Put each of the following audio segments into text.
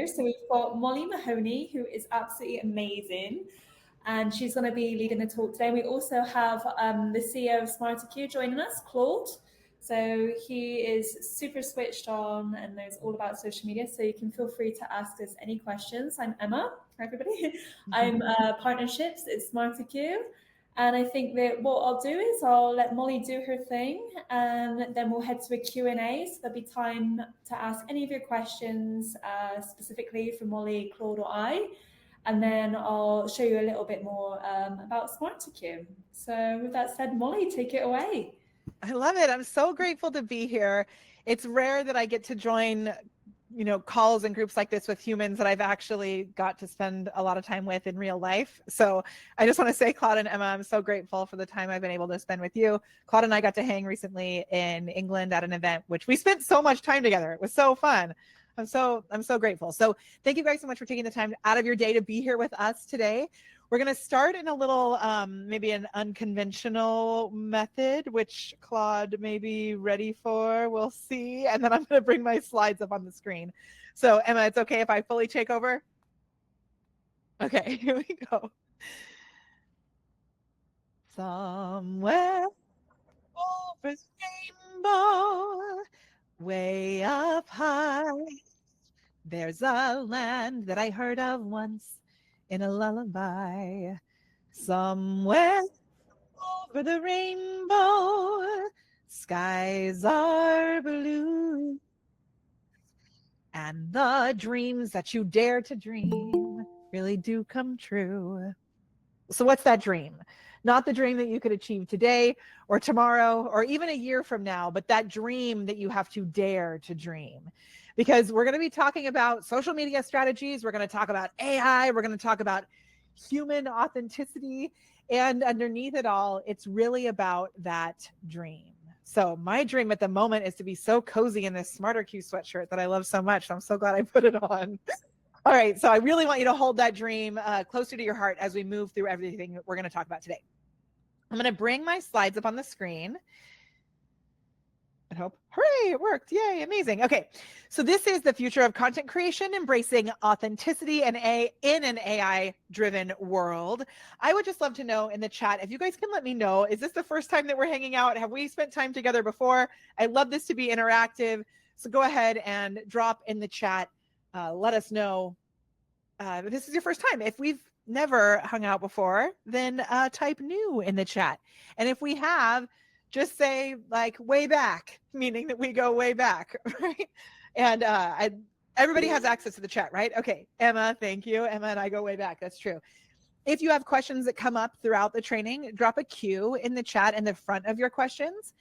here. So we've got Molly Mahoney, who is absolutely amazing. And she's going to be leading the talk today. We also have the CEO of SmarterQueue joining us, Claude. So he is super switched on and knows all about social media. So you can feel free to ask us any questions. I'm Emma, everybody. I'm partnerships at SmarterQueue. And I think that what I'll do is I'll let Molly do her thing, and then we'll head to a Q&A. So there'll be time to ask any of your questions, specifically from Molly, Claude, or I. And then I'll show you a little bit more about SmarterQueue. So with that said, Molly, take it away. I love it. I'm so grateful to be here. It's rare that I get to join, calls and groups like this with humans that I've actually got to spend a lot of time with in real life. So I just want to say, Claude and Emma, I'm so grateful for the time I've been able to spend with you. Claude and I got to hang recently in England at an event, which we spent so much time together. It was so fun. I'm so grateful. So thank you guys so much for taking the time out of your day to be here with us today. We're going to start in a little, maybe an unconventional method, which Claude may be ready for. We'll see. And then I'm going to bring my slides up on the screen. So Emma, it's okay if I fully take over? Okay, here we go. Somewhere over the rainbow, way up high, there's a land that I heard of once in a lullaby. Somewhere over the rainbow, skies are blue, and the dreams that you dare to dream really do come true. So what's that dream? Not the dream that you could achieve today or tomorrow or even a year from now, but that dream that you have to dare to dream. Because we're going to be talking about social media strategies. We're going to talk about AI. We're going to talk about human authenticity. And underneath it all, it's really about that dream. So my dream at the moment is to be so cozy in this SmarterQueue sweatshirt that I love so much. So I'm so glad I put it on. All right, so I really want you to hold that dream closer to your heart as we move through everything that we're going to talk about today. I'm going to bring my slides up on the screen. I hope. Hooray, it worked. Yay, amazing. Okay, so this is the future of content creation, embracing authenticity and in an AI-driven world. I would just love to know in the chat, if you guys can let me know, is this the first time that we're hanging out? Have we spent time together before? I love this to be interactive, so go ahead and drop in the chat. Let us know if this is your first time. If we've never hung out before, then type new in the chat. And if we have, just say like way back, meaning that we go way back, right? And everybody has access to the chat, right? Okay, Emma, thank you. Emma and I go way back. That's true. If you have questions that come up throughout the training, drop a Q in the chat in the front of your questions.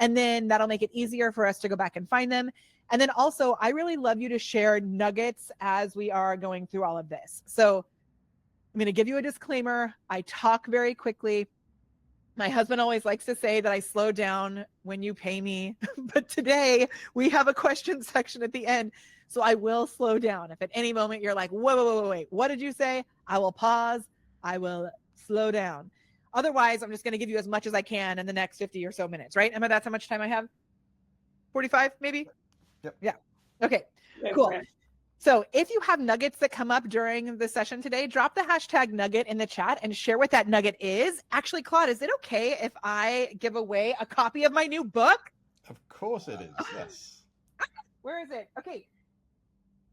And then that'll make it easier for us to go back and find them. And then also, I really love you to share nuggets as we are going through all of this. So I'm going to give you a disclaimer. I talk very quickly. My husband always likes to say that I slow down when you pay me. But today we have a question section at the end. So I will slow down. If at any moment you're like, whoa, wait, what did you say? I will pause. I will slow down. Otherwise, I'm just going to give you as much as I can in the next 50 or so minutes, right? Emma, that's how much time I have? 45 maybe? Yep. Yeah. Okay, cool. So if you have nuggets that come up during the session today, drop the hashtag nugget in the chat and share what that nugget is. Actually, Claude, is it okay if I give away a copy of my new book? Of course it is, yes. Where is it? Okay.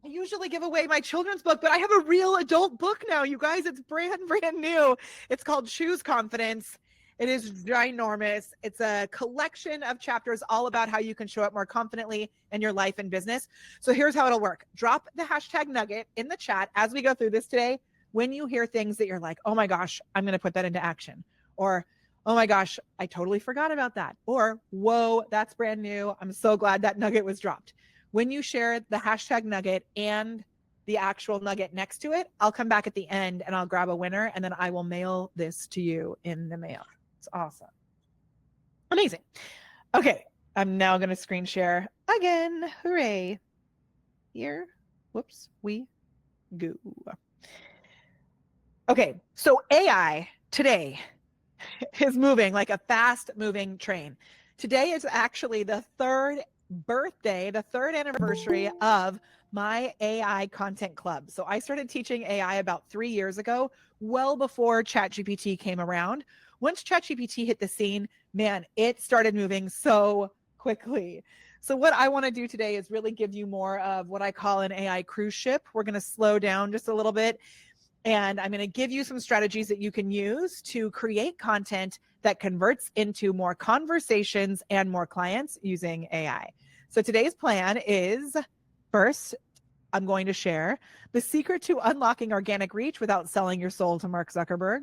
I usually give away my children's book, but I have a real adult book now, you guys. It's brand new. It's called Choose Confidence. It is ginormous. It's a collection of chapters all about how you can show up more confidently in your life and business. So here's how it'll work. Drop the hashtag nugget in the chat as we go through this today. When you hear things that you're like, oh my gosh, I'm going to put that into action. Or, oh my gosh, I totally forgot about that. Or, whoa, that's brand new. I'm so glad that nugget was dropped. When you share the hashtag nugget and the actual nugget next to it, I'll come back at the end and I'll grab a winner and then I will mail this to you in the mail. It's awesome. Amazing. Okay, I'm now going to screen share again. Hooray. Here, whoops, we go. Okay, so AI today is moving like a fast moving train. Today is actually the third birthday, the third anniversary of my AI content club. So I started teaching AI about 3 years ago, well before ChatGPT came around. Once ChatGPT hit the scene, man, it started moving so quickly. So what I want to do today is really give you more of what I call an AI cruise ship. We're going to slow down just a little bit, and I'm going to give you some strategies that you can use to create content that converts into more conversations and more clients using AI. So today's plan is, first, I'm going to share the secret to unlocking organic reach without selling your soul to Mark Zuckerberg,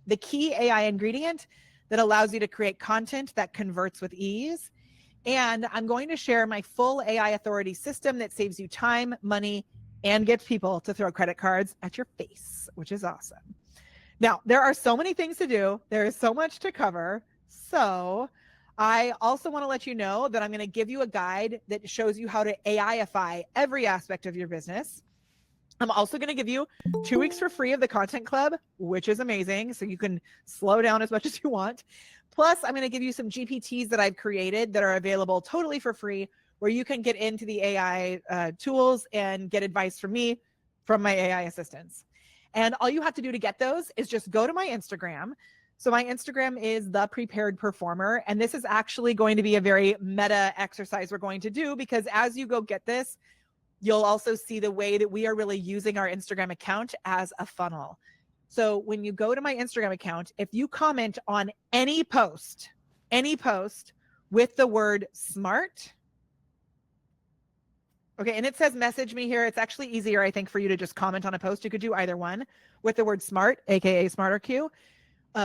the key AI ingredient that allows you to create content that converts with ease, and I'm going to share my full AI authority system that saves you time, money, and gets people to throw credit cards at your face, which is awesome. Now, there are so many things to do. There is so much to cover. So I also want to let you know that I'm going to give you a guide that shows you how to AIify every aspect of your business. I'm also going to give you 2 weeks for free of the Content Club, which is amazing. So you can slow down as much as you want. Plus, I'm going to give you some GPTs that I've created that are available totally for free, where you can get into the AI tools and get advice from me, from my AI assistants. And all you have to do to get those is just go to my Instagram. So my Instagram is The Prepared Performer. And this is actually going to be a very meta exercise we're going to do, because as you go get this, you'll also see the way that we are really using our Instagram account as a funnel. So when you go to my Instagram account, if you comment on any post with the word smart, okay, and it says message me here. It's actually easier, I think, for you to just comment on a post. You could do either one with the word smart, aka SmarterQueue.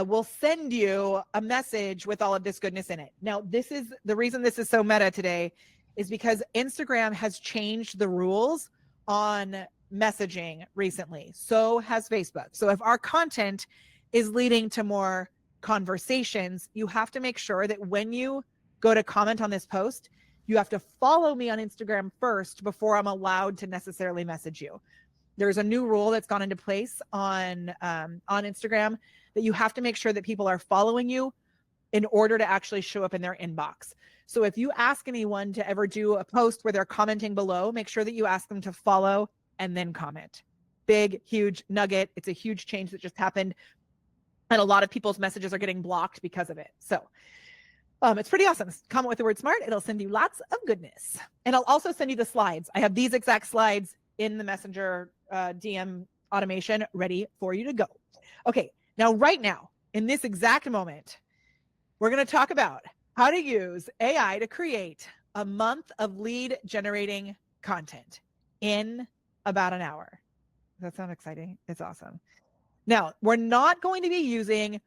We'll send you a message with all of this goodness in it. Now, this is the reason this is so meta today, is because Instagram has changed the rules on messaging recently. So has Facebook. So if our content is leading to more conversations, you have to make sure that when you go to comment on this post, you have to follow me on Instagram first before I'm allowed to necessarily message you. There's a new rule that's gone into place on Instagram that you have to make sure that people are following you in order to actually show up in their inbox. So if you ask anyone to ever do a post where they're commenting below, make sure that you ask them to follow and then comment. Big, huge nugget. It's a huge change that just happened. And a lot of people's messages are getting blocked because of it. So it's pretty awesome. Comment with the word smart. It'll send you lots of goodness. And I'll also send you the slides. I have these exact slides in the Messenger DM automation ready for you to go. Okay, now right now, in this exact moment, we're going to talk about how to use AI to create a month of lead generating content in about an hour. Does that sound exciting? It's awesome. Now, we're not going to be using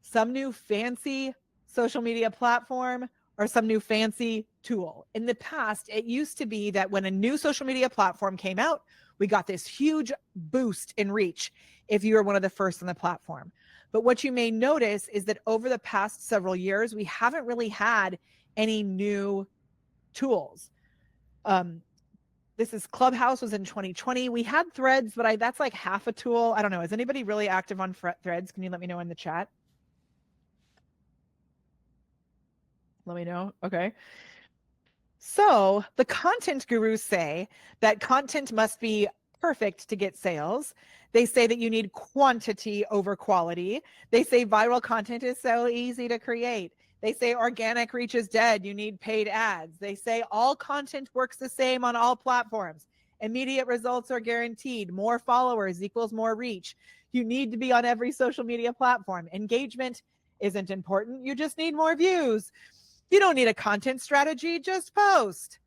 some new fancy social media platform or some new fancy tool. In the past, it used to be that when a new social media platform came out, we got this huge boost in reach if you were one of the first on the platform. But what you may notice is that over the past several years, we haven't really had any new tools. This is Clubhouse was in 2020. We had Threads, but that's like half a tool. I don't know. Is anybody really active on Threads? Can you let me know in the chat? Let me know. Okay. So the content gurus say that content must be perfect to get sales. They say that you need quantity over quality. They say viral content is so easy to create. They say organic reach is dead. You need paid ads. They say all content works the same on all platforms. Immediate results are guaranteed. More followers equals more reach. You need to be on every social media platform. Engagement isn't important. You just need more views. You don't need a content strategy, just post.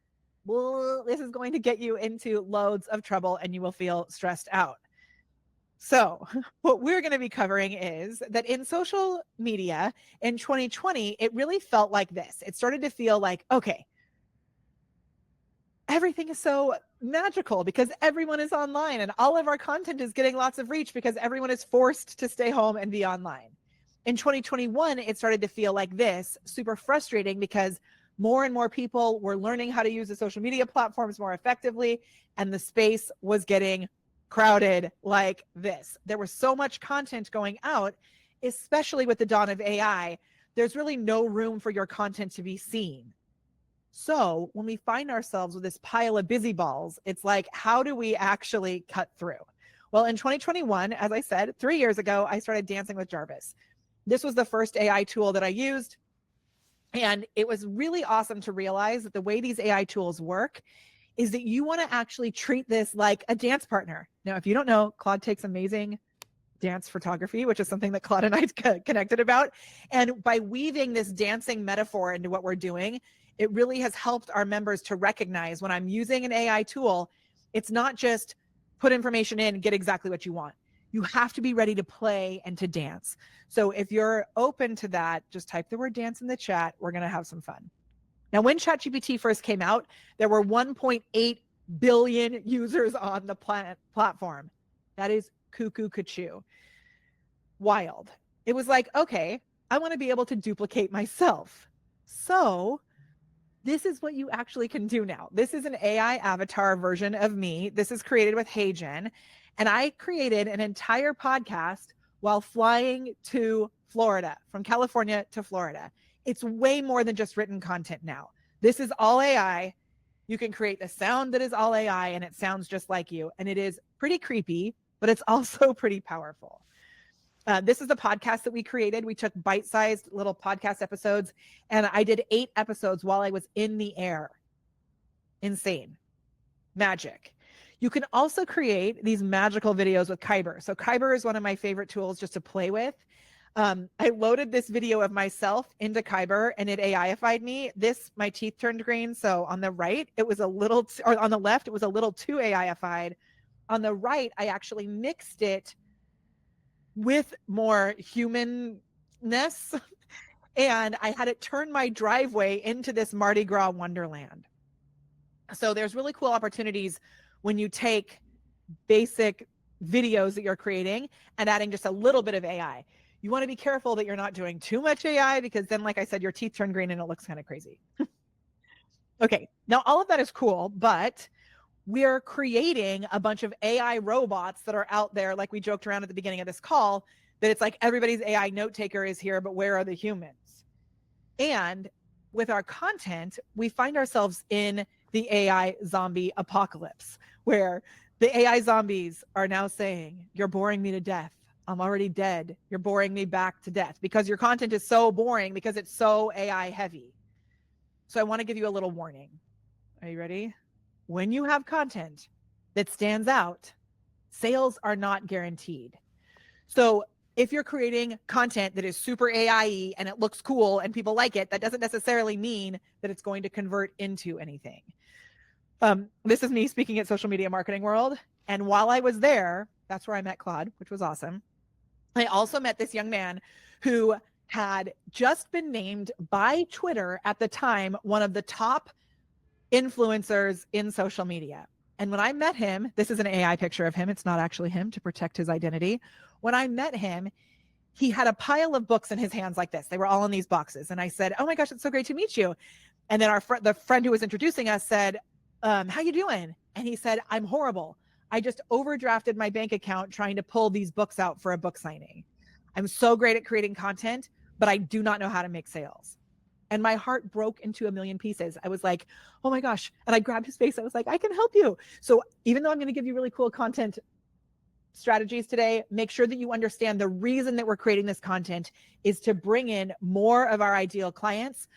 Well, this is going to get you into loads of trouble and you will feel stressed out. So what we're going to be covering is that in social media in 2020, it really felt like this. It started to feel like, okay, everything is so magical because everyone is online and all of our content is getting lots of reach because everyone is forced to stay home and be online. In 2021, it started to feel like this, super frustrating because more and more people were learning how to use the social media platforms more effectively, and the space was getting crowded like this. There was so much content going out, especially with the dawn of AI. There's really no room for your content to be seen. So when we find ourselves with this pile of busy balls, it's like, how do we actually cut through? Well, in 2021, as I said, 3 years ago, I started dancing with Jarvis. This was the first AI tool that I used. And it was really awesome to realize that the way these AI tools work is that you want to actually treat this like a dance partner. Now, if you don't know, Claude takes amazing dance photography, which is something that Claude and I connected about. And by weaving this dancing metaphor into what we're doing, it really has helped our members to recognize when I'm using an AI tool, it's not just put information in, get exactly what you want. You have to be ready to play and to dance. So if you're open to that, just type the word dance in the chat. We're going to have some fun. Now, when ChatGPT first came out, there were 1.8 billion users on the platform. That is cuckoo cuckoo. Wild. It was like, okay, I want to be able to duplicate myself. So this is what you actually can do now. This is an AI avatar version of me. This is created with HeyGen. And I created an entire podcast while flying to Florida, from California to Florida. It's way more than just written content now. This is all AI. You can create a sound that is all AI and it sounds just like you. And it is pretty creepy, but it's also pretty powerful. This is the podcast that we created. We took bite-sized little podcast episodes, and I did 8 episodes while I was in the air. Insane. Magic. You can also create these magical videos with Kyber. So Kyber is one of my favorite tools just to play with. I loaded this video of myself into Kyber and it AIified me. My teeth turned green. So on the right, it was a little, or on the left, it was a little too AIified. On the right, I actually mixed it with more humanness. And I had it turn my driveway into this Mardi Gras wonderland. So there's really cool opportunities when you take basic videos that you're creating and adding just a little bit of AI. You want to be careful that you're not doing too much AI, because then, like I said, your teeth turn green and it looks kind of crazy. Okay, now all of that is cool, but we're creating a bunch of AI robots that are out there, like we joked around at the beginning of this call, that it's like everybody's AI note taker is here, but where are the humans? And with our content, we find ourselves in the AI zombie apocalypse, where the AI zombies are now saying, you're boring me to death. I'm already dead. You're boring me back to death, because your content is so boring, because it's so AI heavy. So I want to give you a little warning. Are you ready? When you have content that stands out, sales are not guaranteed. So if you're creating content that is super AI and it looks cool and people like it, that doesn't necessarily mean that it's going to convert into anything. This is me speaking at Social Media Marketing World. And while I was there, that's where I met Claude, which was awesome. I also met this young man who had just been named by Twitter at the time one of the top influencers in social media. And when I met him, this is an AI picture of him. It's not actually him, to protect his identity. When I met him, he had a pile of books in his hands like this. They were all in these boxes. And I said, oh my gosh, it's so great to meet you. And then the friend who was introducing us said, how you doing? And he said, I'm horrible. I just overdrafted my bank account trying to pull these books out for a book signing. I'm so great at creating content, but I do not know how to make sales. And my heart broke into a million pieces. I was like, oh my gosh. And I grabbed his face. I was like, I can help you. So even though I'm going to give you really cool content strategies today, make sure that you understand the reason that we're creating this content is to bring in more of our ideal clients,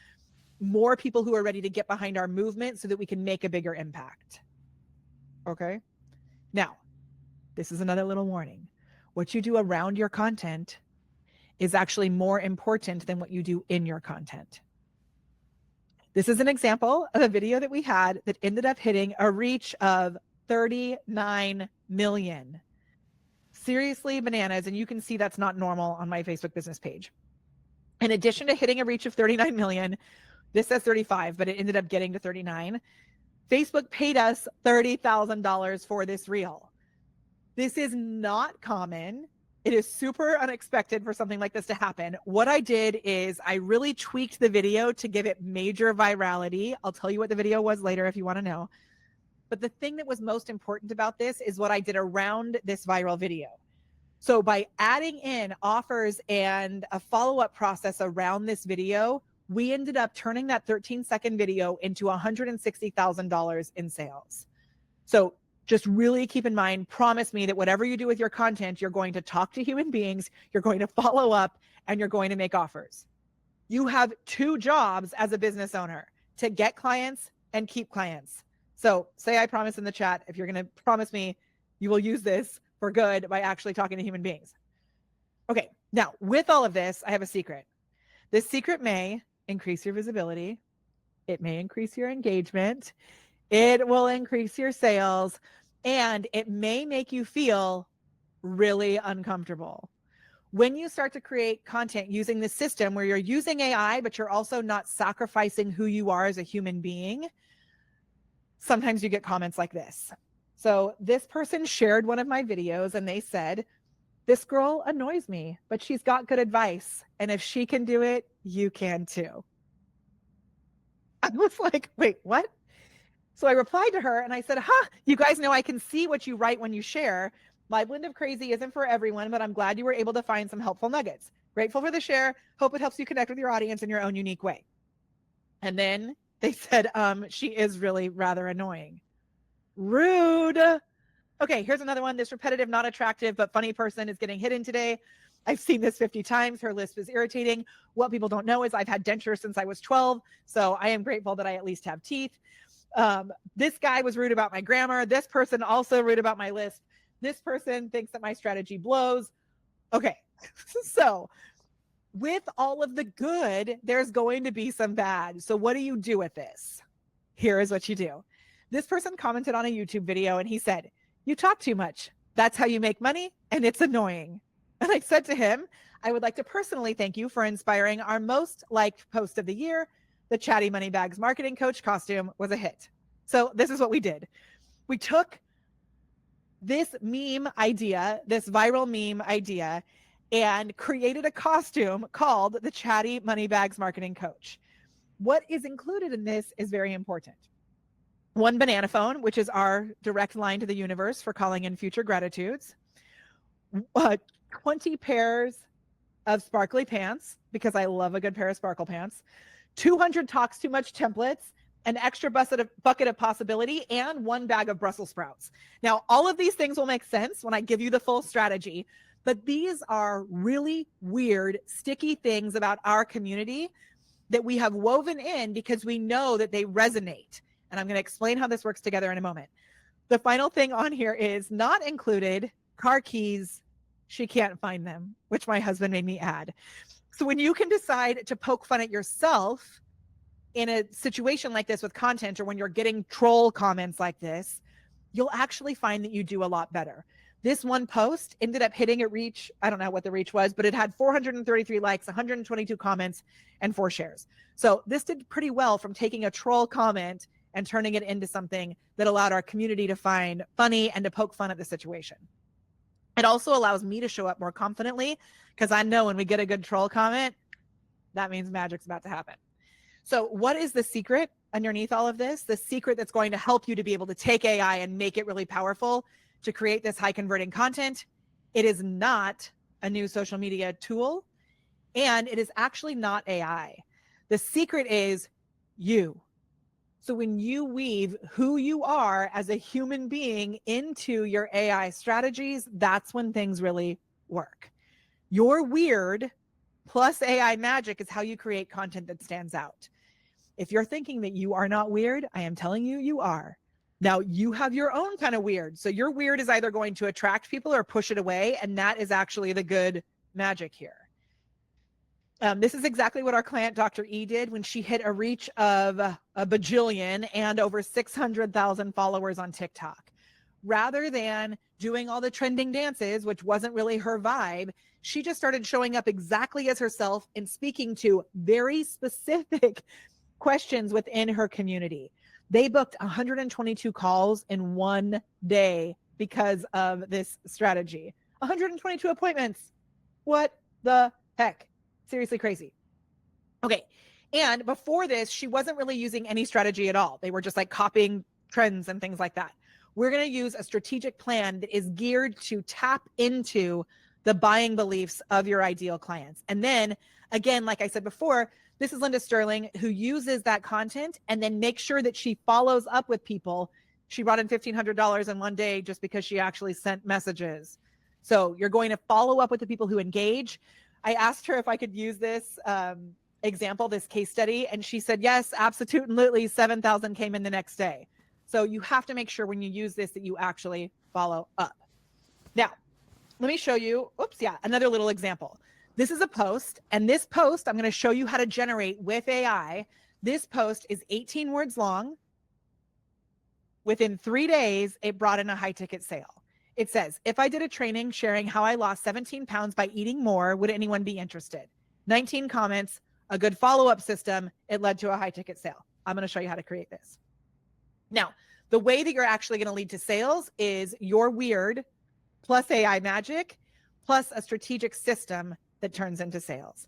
more people who are ready to get behind our movement so that we can make a bigger impact. Okay. Now, this is another little warning. What you do around your content is actually more important than what you do in your content. This is an example of a video that we had that ended up hitting a reach of 39 million. Seriously bananas. And you can see that's not normal on my Facebook business page. In addition to hitting a reach of 39 million, this says 35, but it ended up getting to 39. Facebook paid us $30,000 for this reel. This is not common. It is super unexpected for something like this to happen. What I did is I really tweaked the video to give it major virality. I'll tell you what the video was later if you want to know. But the thing that was most important about this is what I did around this viral video. So by adding in offers and a follow-up process around this video, we ended up turning that 13-second video into $160,000 in sales. So just really keep in mind, promise me that whatever you do with your content, you're going to talk to human beings, you're going to follow up, and you're going to make offers. You have 2 jobs as a business owner: to get clients and keep clients. So say I promise in the chat, if you're going to promise me you will use this for good by actually talking to human beings. Okay, now with all of this, I have a secret. This secret may increase your visibility. It may increase your engagement. It will increase your sales, and it may make you feel really uncomfortable. When you start to create content using this system where you're using AI, but you're also not sacrificing who you are as a human being, sometimes you get comments like this. So this person shared one of my videos and they said, "This girl annoys me, but she's got good advice. And if she can do it, you can too." I was like, wait, what? So I replied to her and I said, you guys know I can see what you write when you share. My blend of crazy isn't for everyone, but I'm glad you were able to find some helpful nuggets. Grateful for the share. Hope it helps you connect with your audience in your own unique way. And then they said, she is really rather annoying. Rude. Okay, here's another one. This repetitive, not attractive, but funny person is getting hidden today. I've seen this 50 times. Her lisp is irritating. What people don't know is I've had dentures since I was 12. So I am grateful that I at least have teeth. This guy was rude about my grammar. This person also rude about my lisp. This person thinks that my strategy blows. Okay, so with all of the good, there's going to be some bad. So what do you do with this? Here is what you do. This person commented on a YouTube video and he said, "You talk too much. That's how you make money, and it's annoying." And I said to him, "I would like to personally thank you for inspiring our most liked post of the year. The Chatty Money Bags marketing coach costume was a hit." So this is what we did. We took this meme idea, this viral meme idea, and created a costume called the Chatty Money Bags marketing coach. What is included in this is very important. 1 banana phone, which is our direct line to the universe for calling in future gratitudes. 20 pairs of sparkly pants, because I love a good pair of sparkle pants. 200 talks too much templates, an extra bucket of possibility, and 1 bag of Brussels sprouts. Now, all of these things will make sense when I give you the full strategy, but these are really weird, sticky things about our community that we have woven in because we know that they resonate. And I'm going to explain how this works together in a moment. The final thing on here is not included car keys. She can't find them, which my husband made me add. So when you can decide to poke fun at yourself in a situation like this with content, or when you're getting troll comments like this, you'll actually find that you do a lot better. This one post ended up hitting a reach. I don't know what the reach was, but it had 433 likes, 122 comments, and 4 shares. So this did pretty well from taking a troll comment and turning it into something that allowed our community to find funny and to poke fun at the situation. It also allows me to show up more confidently because I know when we get a good troll comment, that means magic's about to happen. So what is the secret underneath all of this? The secret that's going to help you to be able to take AI and make it really powerful to create this high converting content. It is not a new social media tool, and it is actually not AI. The secret is you. So when you weave who you are as a human being into your AI strategies, that's when things really work. Your weird plus AI magic is how you create content that stands out. If you're thinking that you are not weird, I am telling you, you are. Now, you have your own kind of weird. So your weird is either going to attract people or push it away. And that is actually the good magic here. This is exactly what our client, Dr. E, did when she hit a reach of a bajillion and over 600,000 followers on TikTok. Rather than doing all the trending dances, which wasn't really her vibe, she just started showing up exactly as herself and speaking to very specific questions within her community. They booked 122 calls in 1 day because of this strategy. 122 appointments. What the heck? Seriously crazy. Okay. And before this, she wasn't really using any strategy at all. They were just like copying trends and things like that. We're going to use a strategic plan that is geared to tap into the buying beliefs of your ideal clients. And then again, like I said before, This is Linda Sterling, who uses that content and then makes sure that she follows up with people. She brought in $1,500 in one day just because she actually sent messages. So you're going to follow up with the people who engage. I asked her if I could use this example, this case study, and she said, yes, absolutely. 7,000 came in the next day. So you have to make sure when you use this that you actually follow up. Now, let me show you, another little example. This is a post, and this post I'm going to show you how to generate with AI. This post is 18 words long. Within 3 days, it brought in a high ticket sale. It says, if I did a training sharing how I lost 17 pounds by eating more, would anyone be interested? 19 comments, a good follow-up system. It led to a high ticket sale. I'm going to show you how to create this. Now, the way that you're actually going to lead to sales is your weird plus AI magic plus a strategic system that turns into sales.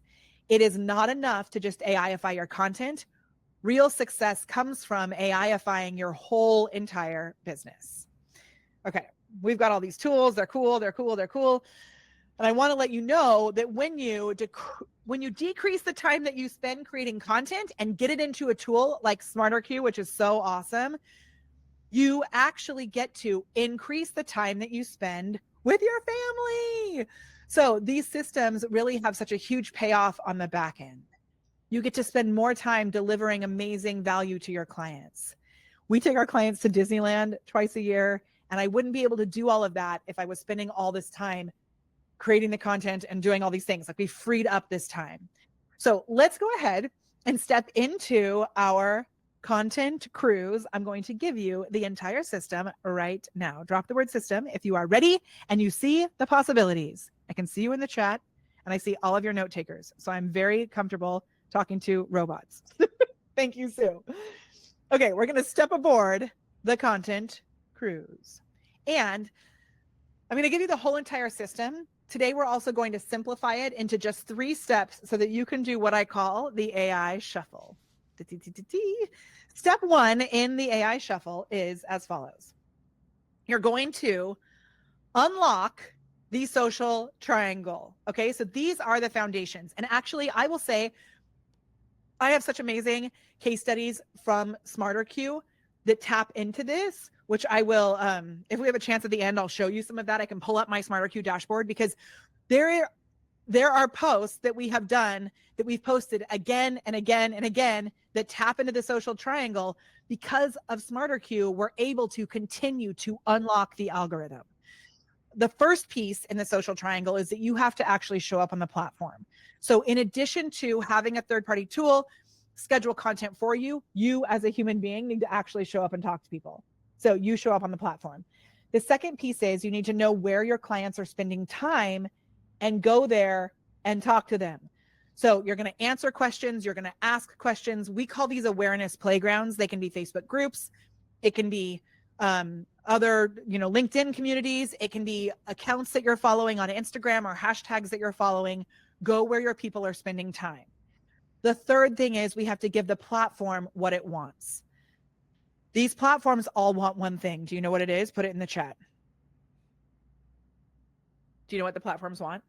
It is not enough to just AIify your content. Real success comes from AIifying your whole entire business. Okay, we've got all these tools. They're cool. And I want to let you know that when you decrease the time that you spend creating content and get it into a tool like SmarterQueue, which is so awesome, you actually get to increase the time that you spend with your family. So these systems really have such a huge payoff on the back end. You get to spend more time delivering amazing value to your clients. We take our clients to Disneyland twice a year, and I wouldn't be able to do all of that if I was spending all this time creating the content and doing all these things. Like, we freed up this time. So let's go ahead and step into our content cruise. I'm going to give you the entire system right now. Drop the word system if you are ready and you see the possibilities. I can see you in the chat and I see all of your note takers. So I'm very comfortable talking to robots. Thank you, Sue. Okay, we're going to step aboard the content cruise. And I'm going to give you the whole entire system. Today, we're also going to simplify it into just 3 steps so that you can do what I call the AI shuffle. Step 1 in the AI shuffle is as follows. You're going to unlock the social triangle. Okay, so these are the foundations. And actually, I will say, I have such amazing case studies from SmarterQueue that tap into this, which I will, if we have a chance at the end, I'll show you some of that. I can pull up my SmarterQueue dashboard because there are posts that we have done that we've posted again and again and again that tap into the social triangle. Because of SmarterQueue, we're able to continue to unlock the algorithm. The first piece in the social triangle is that you have to actually show up on the platform. So in addition to having a third-party tool schedule content for you, you as a human being need to actually show up and talk to people. So you show up on the platform. The second piece is you need to know where your clients are spending time and go there and talk to them. So you're going to answer questions. You're going to ask questions. We call these awareness playgrounds. They can be Facebook groups. It can be other, LinkedIn communities. It can be accounts that you're following on Instagram or hashtags that you're following. Go where your people are spending time. The third thing is we have to give the platform what it wants. These platforms all want one thing. Do you know what it is? Put it in the chat. Do you know what the platforms want?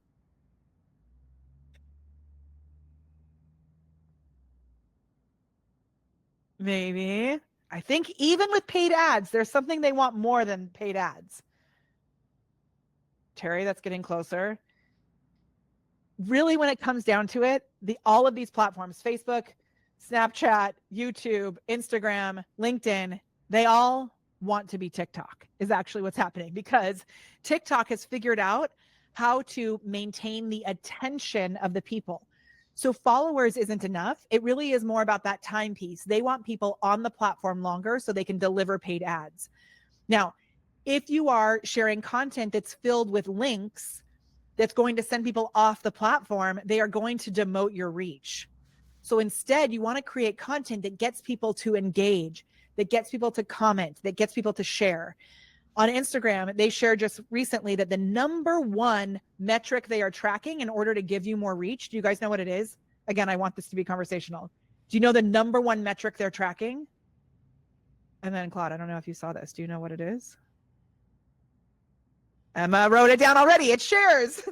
Maybe. I think even with paid ads, there's something they want more than paid ads. Terry, that's getting closer. Really, when it comes down to it, all of these platforms, Facebook, Snapchat, YouTube, Instagram, LinkedIn, they all want to be TikTok is actually what's happening, because TikTok has figured out how to maintain the attention of the people. So followers isn't enough. It really is more about that time piece. They want people on the platform longer so they can deliver paid ads. Now, if you are sharing content that's filled with links that's going to send people off the platform, they are going to demote your reach. So instead, you want to create content that gets people to engage, that gets people to comment, that gets people to share. On Instagram, they shared just recently that the #1 metric they are tracking in order to give you more reach. Do you guys know what it is? Again, I want this to be conversational. Do you know the #1 metric they're tracking? And then Claude, I don't know if you saw this. Do you know what it is? Emma wrote it down already. It's shares.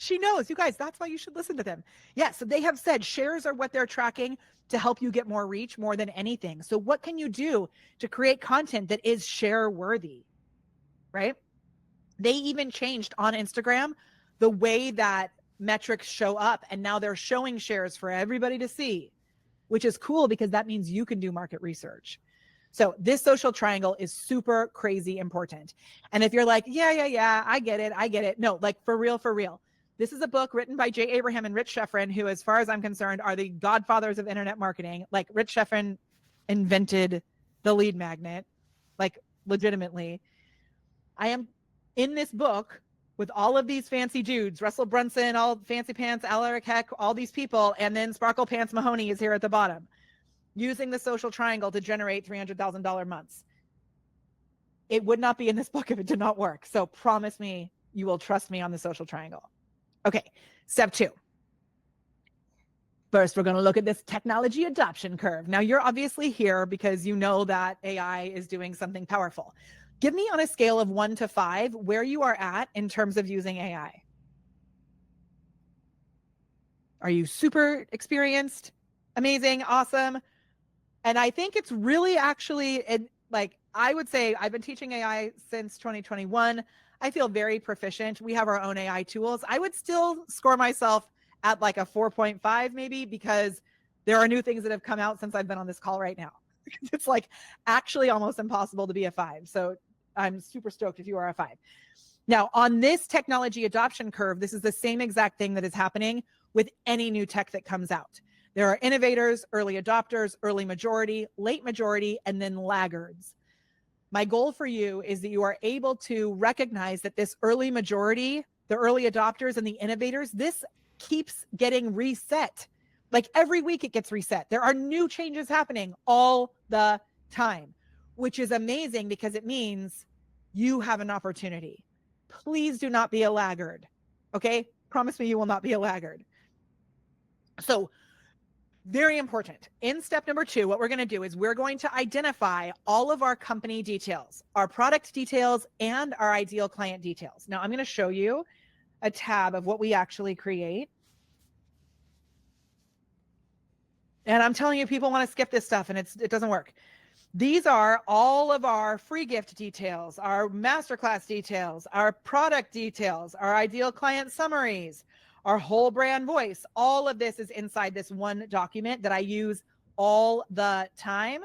She knows, you guys, that's why you should listen to them. Yeah, so they have said shares are what they're tracking to help you get more reach more than anything. So what can you do to create content that is share worthy, right? They even changed on Instagram the way that metrics show up, and now they're showing shares for everybody to see, which is cool because that means you can do market research. So this social triangle is super crazy important. And if you're like, yeah, I get it. No, like for real. This is a book written by Jay Abraham and Rich Schefren, who, as far as I'm concerned, are the godfathers of internet marketing. Like Rich Schefren invented the lead magnet, like legitimately. I am in this book with all of these fancy dudes, Russell Brunson, all fancy pants, Alaric Heck, all these people, and then Sparkle Pants Mahoney is here at the bottom, using the social triangle to generate $300,000 months. It would not be in this book if it did not work. So promise me you will trust me on the social triangle. Okay, step 2. First, we're going to look at this technology adoption curve. Now, you're obviously here because you know that AI is doing something powerful. Give me on a scale of 1 to 5 where you are at in terms of using AI. Are you super experienced? Amazing, awesome. And I think it's really actually, like, I would say I've been teaching AI since 2021. I feel very proficient. We have our own AI tools. I would still score myself at like a 4.5 maybe, because there are new things that have come out since I've been on this call right now. It's like actually almost impossible to be a 5. So I'm super stoked if you are a 5. Now, on this technology adoption curve, this is the same exact thing that is happening with any new tech that comes out. There are innovators, early adopters, early majority, late majority, and then laggards. My goal for you is that you are able to recognize that this early majority, the early adopters and the innovators, this keeps getting reset. Like every week it gets reset. There are new changes happening all the time, which is amazing because it means you have an opportunity. Please do not be a laggard. Okay? Promise me you will not be a laggard. So, very important. In step number 2, what we're going to do is we're going to identify all of our company details, our product details, and our ideal client details. Now, I'm going to show you a tab of what we actually create. And I'm telling you, people want to skip this stuff and it doesn't work. These are all of our free gift details, our masterclass details, our product details, our ideal client summaries, our whole brand voice. All of this is inside this one document that I use all the time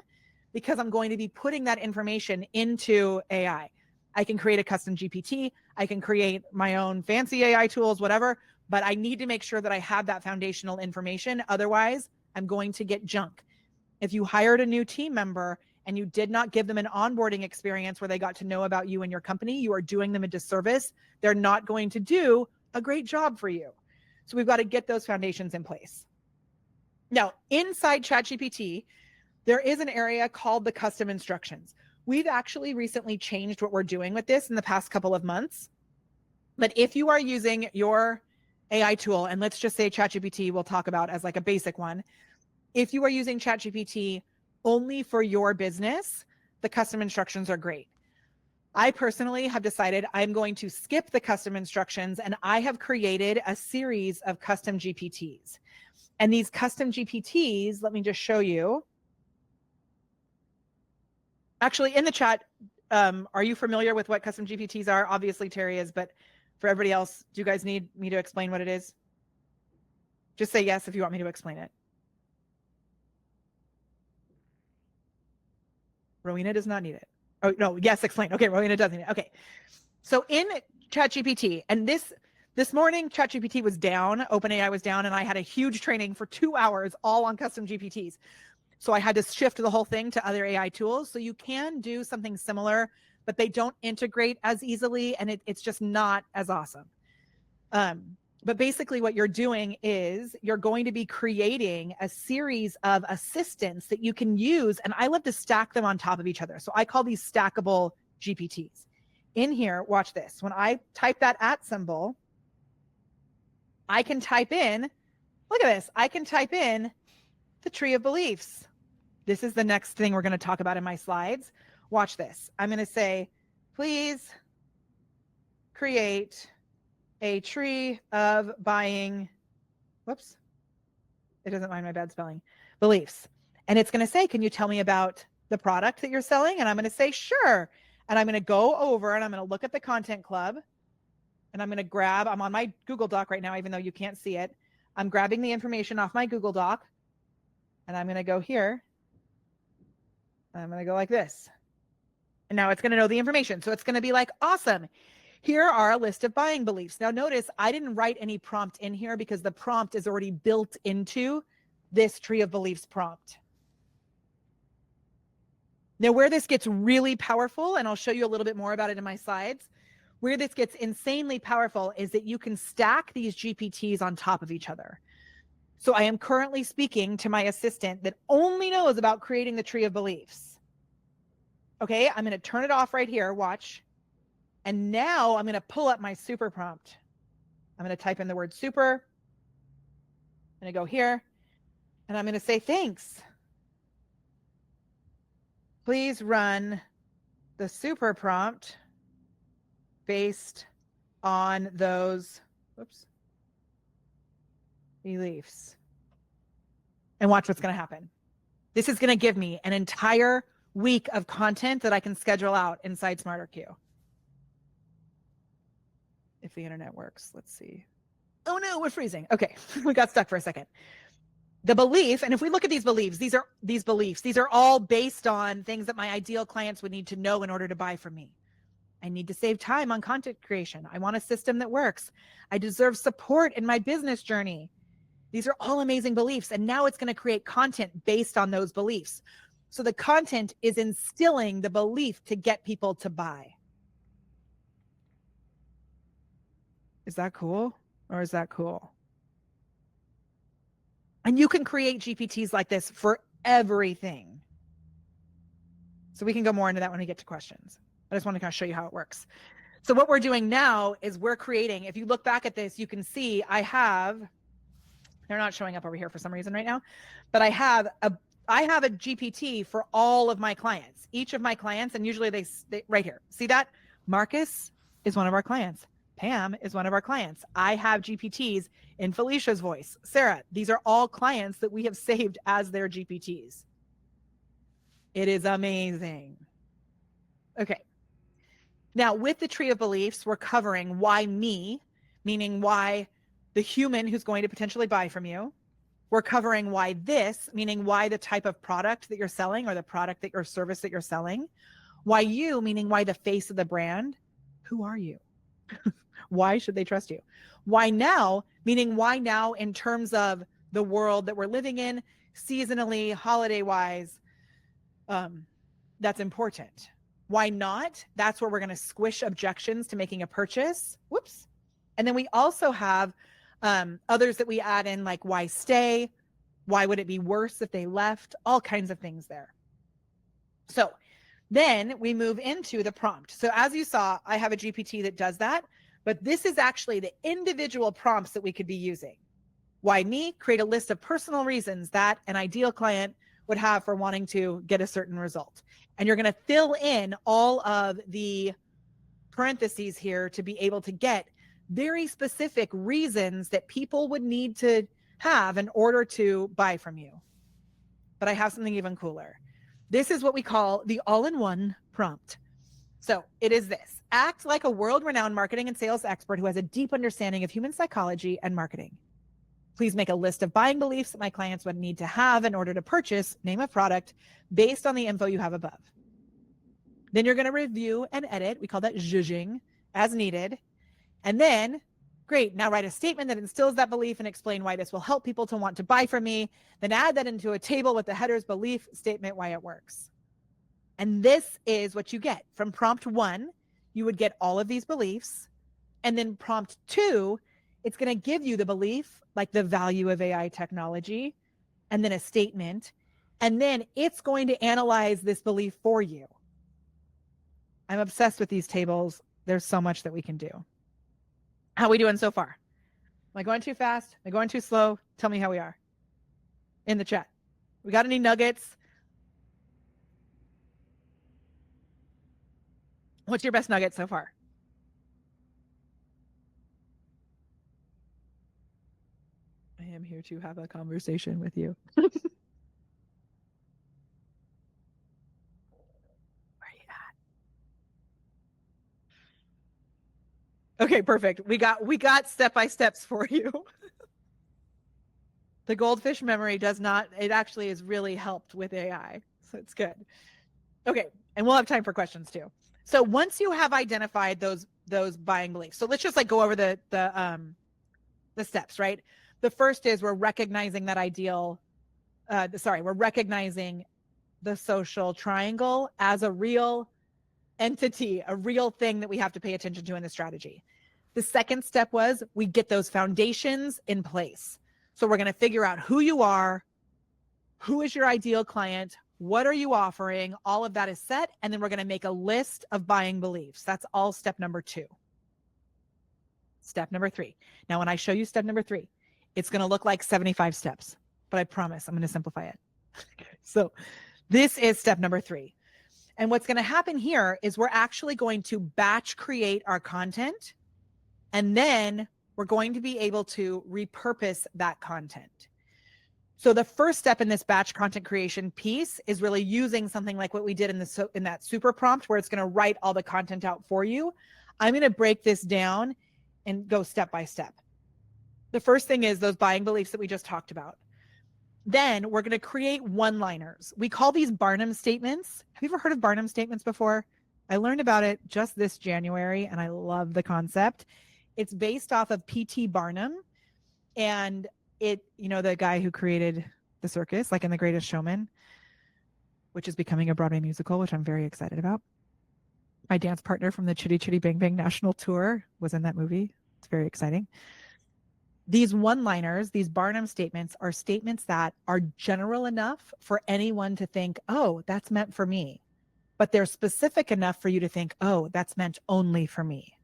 because I'm going to be putting that information into AI. I can create a custom GPT. I can create my own fancy AI tools, whatever, but I need to make sure that I have that foundational information. Otherwise, I'm going to get junk. If you hired a new team member and you did not give them an onboarding experience where they got to know about you and your company, you are doing them a disservice. They're not going to do a great job for you. So we've got to get those foundations in place. Now, inside ChatGPT, there is an area called the custom instructions. We've actually recently changed what we're doing with this in the past couple of months. But if you are using your AI tool, and let's just say ChatGPT we'll talk about as like a basic one. If you are using ChatGPT only for your business, the custom instructions are great. I personally have decided I'm going to skip the custom instructions, and I have created a series of custom GPTs. And these custom GPTs, let me just show you. Actually, in the chat, are you familiar with what custom GPTs are? Obviously, Terry is, but for everybody else, do you guys need me to explain what it is? Just say yes if you want me to explain it. Rowena does not need it. Oh, no, yes, explain. Okay, Rowena does need it. Okay. So in ChatGPT, and this morning, ChatGPT was down, OpenAI was down, and I had a huge training for 2 hours all on custom GPTs. So I had to shift the whole thing to other AI tools. So you can do something similar, but they don't integrate as easily, and it's just not as awesome. But basically what you're doing is you're going to be creating a series of assistants that you can use. And I love to stack them on top of each other. So I call these stackable GPTs. In here, watch this. When I type that @ symbol, I can type in, look at this. I can type in the tree of beliefs. This is the next thing we're going to talk about in my slides. Watch this. I'm going to say, please create a tree of buying, whoops, it doesn't mind my bad spelling, beliefs. And it's going to say, can you tell me about the product that you're selling? And I'm going to say, sure. And I'm going to go over and I'm going to look at the content club and I'm going to grab, I'm on my Google Doc right now, even though you can't see it. I'm grabbing the information off my Google Doc and I'm going to go here. I'm going to go like this. And now it's going to know the information. So it's going to be like, awesome. Here are a list of buying beliefs. Now notice I didn't write any prompt in here because the prompt is already built into this tree of beliefs prompt. Now where this gets really powerful, and I'll show you a little bit more about it in my slides, where this gets insanely powerful is that you can stack these GPTs on top of each other. So I am currently speaking to my assistant that only knows about creating the tree of beliefs. Okay, I'm going to turn it off right here. Watch. And now I'm going to pull up my super prompt. I'm going to type in the word super. I'm going to go here and I'm going to say, thanks. Please run the super prompt based on those, whoops, beliefs. And watch what's going to happen. This is going to give me an entire week of content that I can schedule out inside SmarterQueue. If the internet works, let's see. Oh no, we're freezing. Okay, we got stuck for a second. The belief, and if we look at these beliefs, these are all based on things that my ideal clients would need to know in order to buy from me. I need to save time on content creation. I want a system that works. I deserve support in my business journey. These are all amazing beliefs. And now it's going to create content based on those beliefs. So the content is instilling the belief to get people to buy. Is that cool? Or is that cool? And you can create GPTs like this for everything. So we can go more into that when we get to questions. I just want to kind of show you how it works. So what we're doing now is we're creating, if you look back at this, you can see I have, they're not showing up over here for some reason right now, but I have a GPT for all of my clients, each of my clients. And usually they right here, see that? Marcus is one of our clients. Pam is one of our clients. I have GPTs in Felicia's voice. Sarah, these are all clients that we have saved as their GPTs. It is amazing. Okay. Now with the tree of beliefs, we're covering why me, meaning why the human who's going to potentially buy from you. We're covering why this, meaning why the type of product that you're selling or the product that or service that you're selling. Why you, meaning why the face of the brand. Who are you? Why should they trust you? Why now, meaning why now in terms of the world that we're living in, seasonally, holiday-wise, that's important. Why not? That's where we're going to squish objections to making a purchase. Whoops. And then we also have others that we add in, like why stay? Why would it be worse if they left? All kinds of things there. So then we move into the prompt. So as you saw, I have a GPT that does that, but this is actually the individual prompts that we could be using. Why me? Create a list of personal reasons that an ideal client would have for wanting to get a certain result. And you're going to fill in all of the parentheses here to be able to get very specific reasons that people would need to have in order to buy from you. But I have something even cooler. This is what we call the all-in-one prompt. So it is this: act like a world-renowned marketing and sales expert who has a deep understanding of human psychology and marketing. Please make a list of buying beliefs that my clients would need to have in order to purchase, name a product, based on the info you have above. Then you're going to review and edit. We call that zhuzhing, as needed. And then, great, now write a statement that instills that belief and explain why this will help people to want to buy from me. Then add that into a table with the header's belief statement, why it works. And this is what you get. From prompt 1, you would get all of these beliefs. And then prompt 2, it's going to give you the belief, like the value of AI technology, and then a statement. And then it's going to analyze this belief for you. I'm obsessed with these tables. There's so much that we can do. How are we doing so far? Am I going too fast? Am I going too slow? Tell me how we are in the chat. We got any nuggets? What's your best nugget so far? I'm here to have a conversation with you. Where are you at? Okay, perfect. We got step-by-steps for you. The goldfish memory does not, it actually is really helped with AI. So it's good. Okay, and we'll have time for questions too. So once you have identified those buying beliefs, so let's just like go over the steps, right? The first is we're recognizing that ideal. We're recognizing the social triangle as a real entity, a real thing that we have to pay attention to in the strategy. The second step was we get those foundations in place. So we're going to figure out who you are, who is your ideal client, what are you offering? All of that is set. And then we're going to make a list of buying beliefs. That's all step number 2. Step number 3. Now, when I show you step number 3, it's going to look like 75 steps, but I promise I'm going to simplify it. Okay, so this is step number 3. And what's going to happen here is we're actually going to batch create our content, and then we're going to be able to repurpose that content. So the first step in this batch content creation piece is really using something like what we did in that super prompt, where it's going to write all the content out for you. I'm going to break this down and go step by step. The first thing is those buying beliefs that we just talked about. Then we're going to create one-liners. We call these Barnum statements. Have you ever heard of Barnum statements before? I learned about it just this January, and I love the concept. It's based off of P.T. Barnum, and the guy who created the circus, like in The Greatest Showman, which is becoming a Broadway musical, which I'm very excited about. My dance partner from the Chitty Chitty Bang Bang National Tour was in that movie. It's very exciting. These one-liners, these Barnum statements, are statements that are general enough for anyone to think, oh, that's meant for me. But they're specific enough for you to think, oh, that's meant only for me.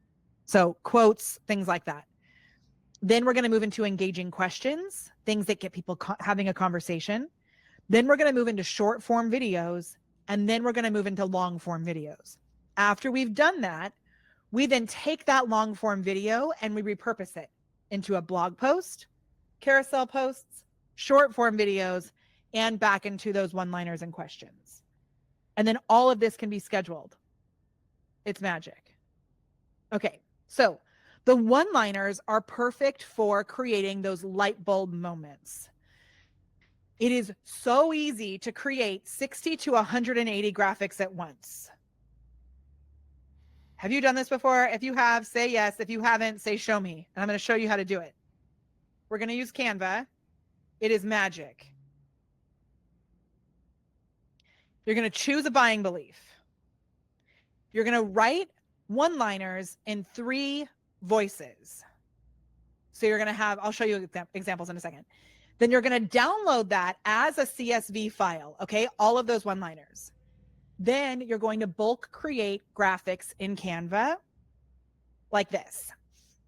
So quotes, things like that. Then we're going to move into engaging questions, things that get people having a conversation. Then we're going to move into short form videos, and then we're going to move into long form videos. After we've done that, we then take that long form video and we repurpose it into a blog post, carousel posts, short form videos, and back into those one-liners and questions. And then all of this can be scheduled. It's magic. Okay, so the one-liners are perfect for creating those light bulb moments. It is so easy to create 60 to 180 graphics at once. Have you done this before? If you have, say yes. If you haven't, say show me. And I'm going to show you how to do it. We're going to use Canva. It is magic. You're going to choose a buying belief. You're going to write one-liners in 3 voices. So you're going to have, I'll show you examples in a second. Then you're going to download that as a CSV file, okay? All of those one-liners. Then you're going to bulk create graphics in Canva like this.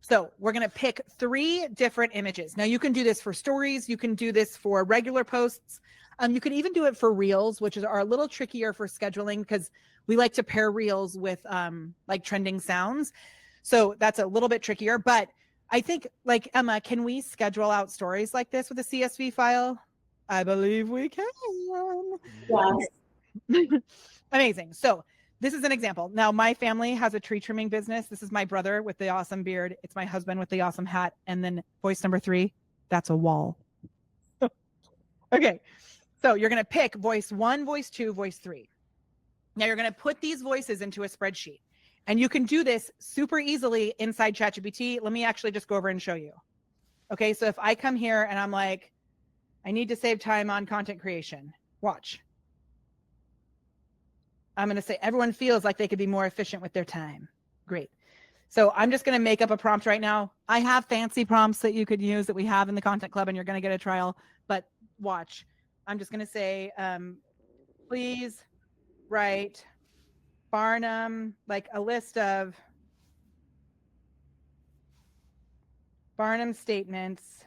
So we're going to pick 3 different images. Now you can do this for stories. You can do this for regular posts. You can even do it for reels, which are a little trickier for scheduling because we like to pair reels with like trending sounds. So that's a little bit trickier, but I think, like, Emma, can we schedule out stories like this with a CSV file? I believe we can. Yes. Amazing. So this is an example. Now, my family has a tree trimming business. This is my brother with the awesome beard. It's my husband with the awesome hat. And then voice number 3, that's a wall. Okay. So you're going to pick voice 1, voice 2, voice 3. Now you're going to put these voices into a spreadsheet. And you can do this super easily inside ChatGPT. Let me actually just go over and show you. Okay, so if I come here and I'm like, I need to save time on content creation. Watch. I'm going to say everyone feels like they could be more efficient with their time. Great. So I'm just going to make up a prompt right now. I have fancy prompts that you could use that we have in the Content Club, and you're going to get a trial. But watch. I'm just going to say, please write Barnum, like a list of Barnum statements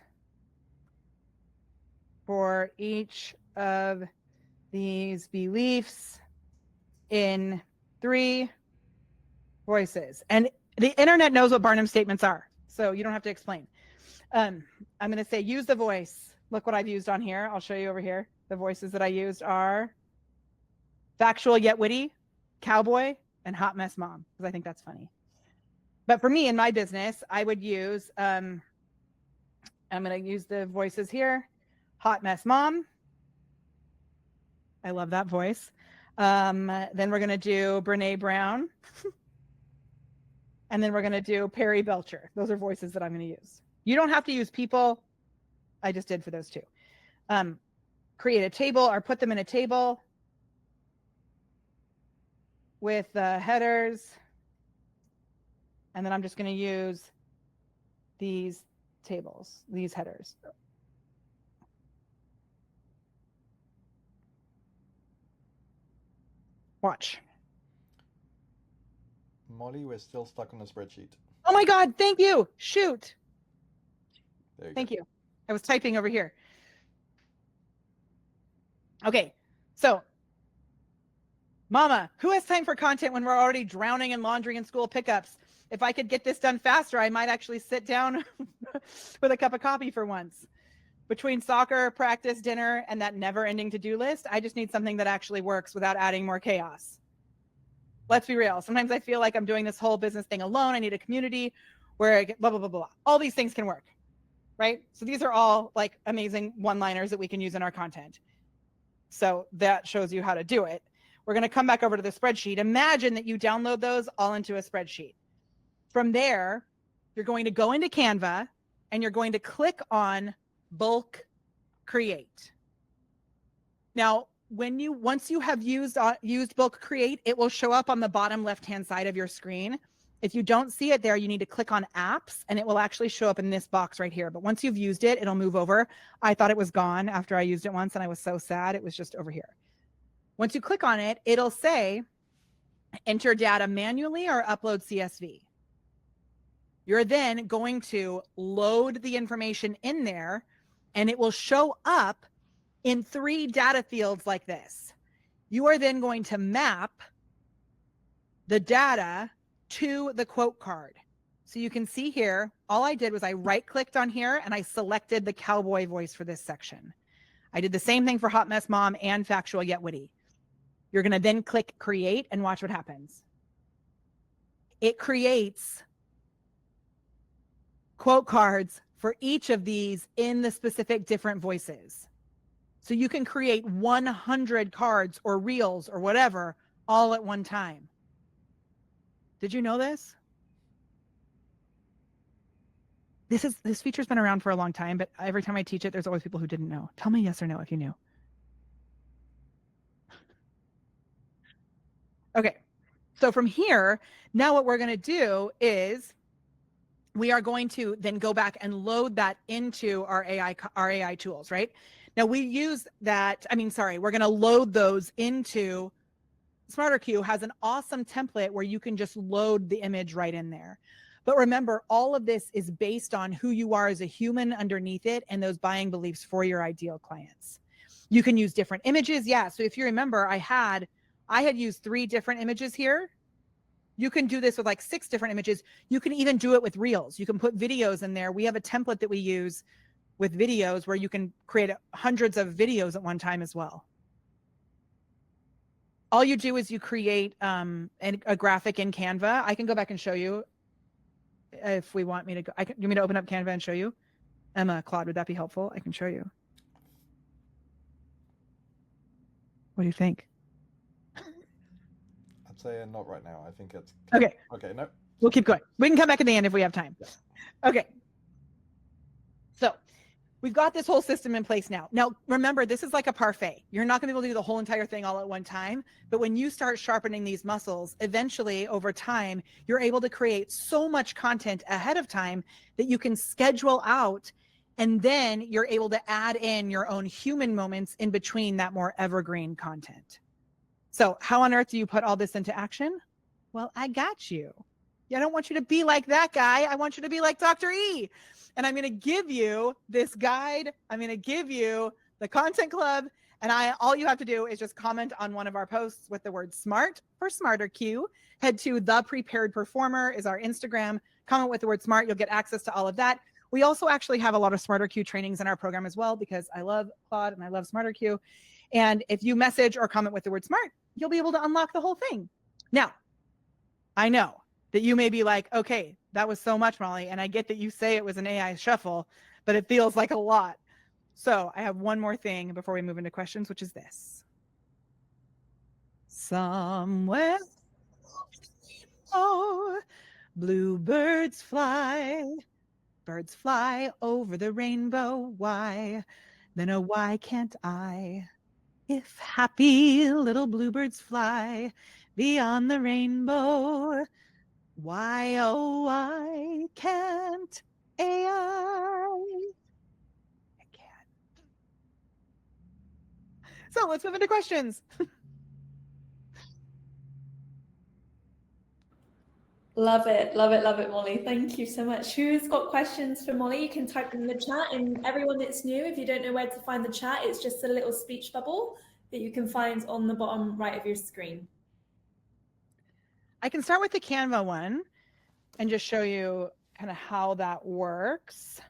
for each of these beliefs in 3 voices. And the internet knows what Barnum statements are, so you don't have to explain. I'm going to say use the voice. Look what I've used on here. I'll show you over here. The voices that I used are factual yet witty, cowboy, and hot mess mom, because I think that's funny. But for me in my business, I would use, I'm going to use the voices here. Hot mess mom. I love that voice. Then we're going to do Brene Brown. And then we're going to do Perry Belcher. Those are voices that I'm going to use. You don't have to use people. I just did for those two. Create a table or put them in a table with headers. And then I'm just going to use these tables, these headers. Watch. Molly, we're still stuck on the spreadsheet. Oh my God, thank you. Shoot. Thank you. I was typing over here. Okay, so Mama, who has time for content when we're already drowning in laundry and school pickups? If I could get this done faster, I might actually sit down with a cup of coffee for once. Between soccer, practice, dinner, and that never-ending to-do list, I just need something that actually works without adding more chaos. Let's be real. Sometimes I feel like I'm doing this whole business thing alone. I need a community where I get blah, blah, blah, blah. All these things can work, right? So these are all like amazing one-liners that we can use in our content. So that shows you how to do it. We're going to come back over to the spreadsheet. Imagine that you download those all into a spreadsheet. From there, you're going to go into Canva and you're going to click on bulk create. Now, once you have used bulk create, it will show up on the bottom left-hand side of your screen. If you don't see it there, you need to click on apps and it will actually show up in this box right here. But once you've used it, it'll move over. I thought it was gone after I used it once and I was so sad. It was just over here. Once you click on it, it'll say enter data manually or upload CSV. You're then going to load the information in there and it will show up in 3 data fields like this. You are then going to map the data to the quote card. So you can see here, all I did was I right-clicked on here and I selected the cowboy voice for this section. I did the same thing for Hot Mess Mom and Factual Yet Witty. You're going to then click create and watch what happens. It creates quote cards for each of these in the specific different voices. So you can create 100 cards or reels or whatever all at one time. Did you know this? This feature's been around for a long time, but every time I teach it, there's always people who didn't know. Tell me yes or no if you knew. Okay, so from here, now what we're going to do is we are going to then go back and load that into our AI tools, right? Now we use that, we're going to load those into SmarterQueue has an awesome template where you can just load the image right in there. But remember, all of this is based on who you are as a human underneath it and those buying beliefs for your ideal clients. You can use different images. Yeah. So if you remember, I had used 3 different images here. You can do this with like 6 different images. You can even do it with reels. You can put videos in there. We have a template that we use with videos where you can create hundreds of videos at one time as well. All you do is you create a graphic in Canva. I can go back and show you if we want me to go. You want me to open up Canva and show you? Emma, Claude, would that be helpful? I can show you. What do you think? I'd say not right now. I think it's... Okay. Okay, no. We'll keep going. We can come back at the end if we have time. Yeah. Okay. So we've got this whole system in place now. Now, remember, this is like a parfait. You're not going to be able to do the whole entire thing all at one time. But when you start sharpening these muscles, eventually over time, you're able to create so much content ahead of time that you can schedule out. And then you're able to add in your own human moments in between that more evergreen content. So how on earth do you put all this into action? Well, I got you. I don't want you to be like that guy. I want you to be like Dr. E. And I'm going to give you this guide. I'm going to give you the content club. And all you have to do is just comment on one of our posts with the word SMART for SmarterQueue. Head to The Prepared Performer is our Instagram. Comment with the word SMART. You'll get access to all of that. We also actually have a lot of SmarterQueue trainings in our program as well, because I love Claude and I love SmarterQueue. And if you message or comment with the word smart, you'll be able to unlock the whole thing. Now, I know that you may be like, okay, that was so much, Molly. And I get that you say it was an AI shuffle, but it feels like a lot. So I have one more thing before we move into questions, which is this. Somewhere, oh, bluebirds fly. Birds fly over the rainbow. Why? Then oh, why can't I? If happy little bluebirds fly beyond the rainbow, why oh, why can't AI? I can't. So let's move into questions. Love it, love it, love it, Molly. Thank you so much. Who's got questions for Molly? You can type them in the chat. And everyone that's new, if you don't know where to find the chat, it's just a little speech bubble that you can find on the bottom right of your screen. I can start with the Canva one and just show you kind of how that works.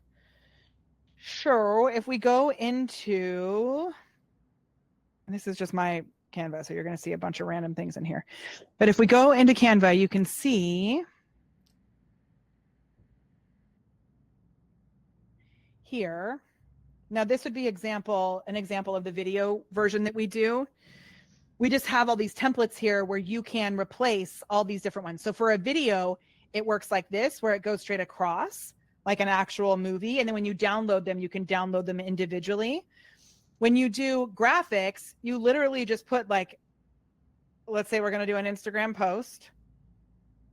Sure, if we go into, and this is just my Canva, so you're going to see a bunch of random things in here. But if we go into Canva, you can see here. Now this would be an example of the video version that we do. We just have all these templates here where you can replace all these different ones. So for a video, it works like this, where it goes straight across like an actual movie. And then when you download them, you can download them individually. When you do graphics, you literally just put, like, let's say we're going to do an Instagram post,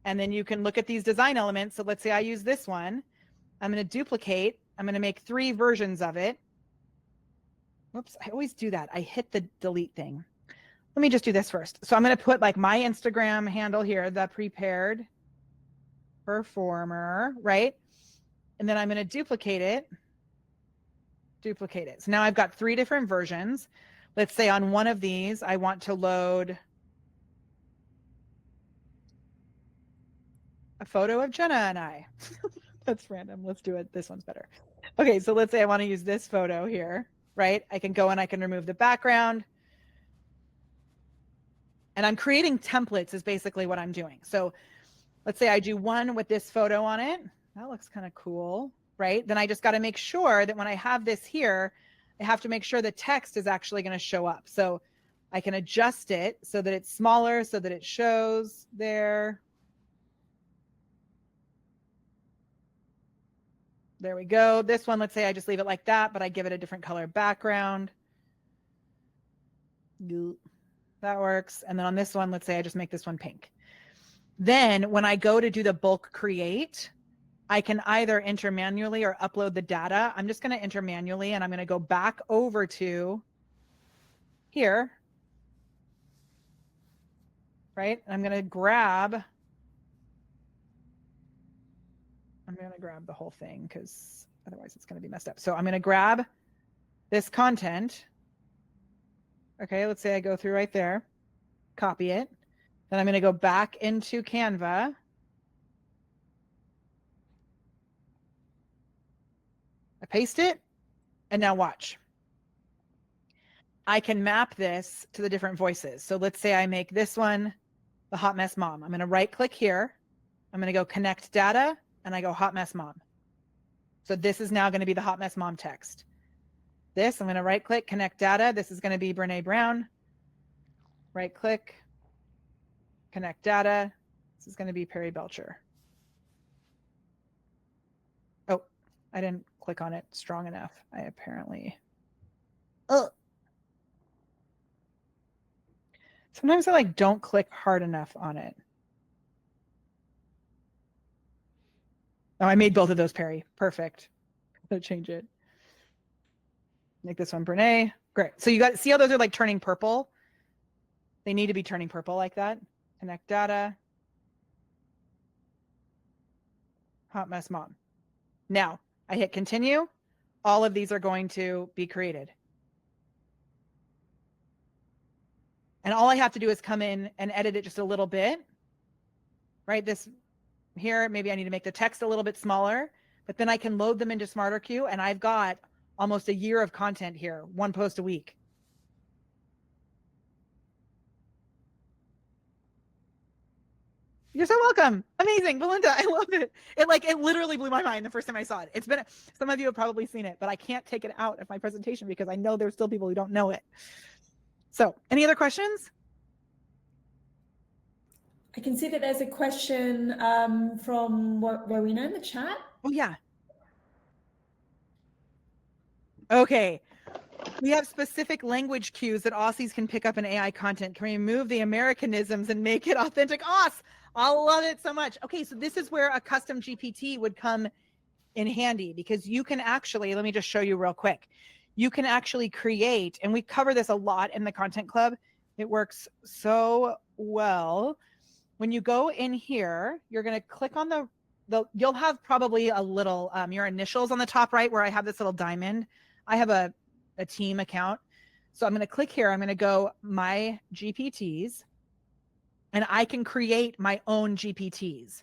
and then you can look at these design elements. So let's say I use this one. I'm going to duplicate. I'm going to make 3 versions of it. Whoops, I always do that. I hit the delete thing. Let me just do this first. So I'm going to put like my Instagram handle here, the prepared performer, right? And then I'm going to duplicate it. So now I've got 3 different versions. Let's say on one of these, I want to load a photo of Jenna and I. That's random. Let's do it. This one's better. Okay, so let's say I want to use this photo here, right? I can go and I can remove the background. And I'm creating templates is basically what I'm doing. So let's say I do one with this photo on it. That looks kind of cool, right? Then I just got to make sure that when I have this here, I have to make sure the text is actually going to show up. So I can adjust it so that it's smaller, so that it shows there. There we go. This one, let's say I just leave it like that, but I give it a different color background. That works. And then on this one, let's say I just make this one pink. Then when I go to do the bulk create, I can either enter manually or upload the data. I'm just going to enter manually, and I'm going to go back over to here, right? I'm going to grab the whole thing because otherwise it's going to be messed up. So I'm going to grab this content. Okay, let's say I go through right there, copy it. Then I'm going to go back into Canva. I paste it, and now watch. I can map this to the different voices. So let's say I make this one the Hot Mess Mom. I'm going to right click here. I'm going to go connect data, and I go Hot Mess Mom. So this is now going to be the Hot Mess Mom text. This, I'm going to right click, connect data. This is going to be Brene Brown. Right click, connect data. This is going to be Perry Belcher. Oh, I didn't click on it strong enough. I apparently. Sometimes I don't click hard enough on it. Oh, I made both of those Perry. Perfect. I'm going to change it. Make this one Brene. Great. So you got, see how those are turning purple? They need to be turning purple like that. Connect data. Hot Mess Mom. Now I hit continue. All of these are going to be created. And all I have to do is come in and edit it just a little bit, right? This here, maybe I need to make the text a little bit smaller. but then I can load them into SmarterQueue, and I've got almost a year of content here, 1 post a week. You're so welcome. Amazing, Belinda. I love it. It literally blew my mind the first time I saw it. It's been, some of you have probably seen it, but I can't take it out of my presentation because I know there's still people who don't know it. So any other questions? I can see that there's a question from Rowena in the chat. Oh yeah. Okay. We have specific language cues that Aussies can pick up in AI content. Can we remove the Americanisms and make it authentic Auss? I love it so much. Okay, so this is where a custom GPT would come in handy, because you can actually, let me just show you real quick. You can actually create, and we cover this a lot in the Content Club. It works so well. When you go in here, you're going to click on you'll have probably a little, your initials on the top right where I have this little diamond. I have a team account. So I'm going to click here. I'm going to go my GPTs, and I can create my own GPTs.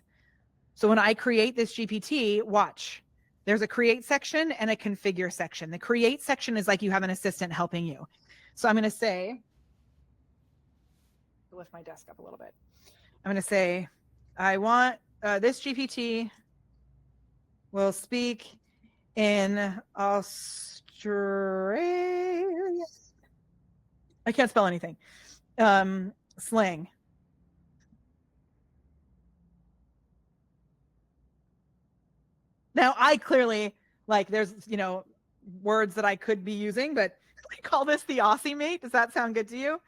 So when I create this GPT, watch, there's a create section and a configure section. The create section is like you have an assistant helping you. So I'm going to say, lift my desk up a little bit. I'm going to say, I want this GPT will speak in Australia. I can't spell anything. Slang. Now I clearly, like, there's, words that I could be using, but I call this the Aussie mate. Does that sound good to you? I'm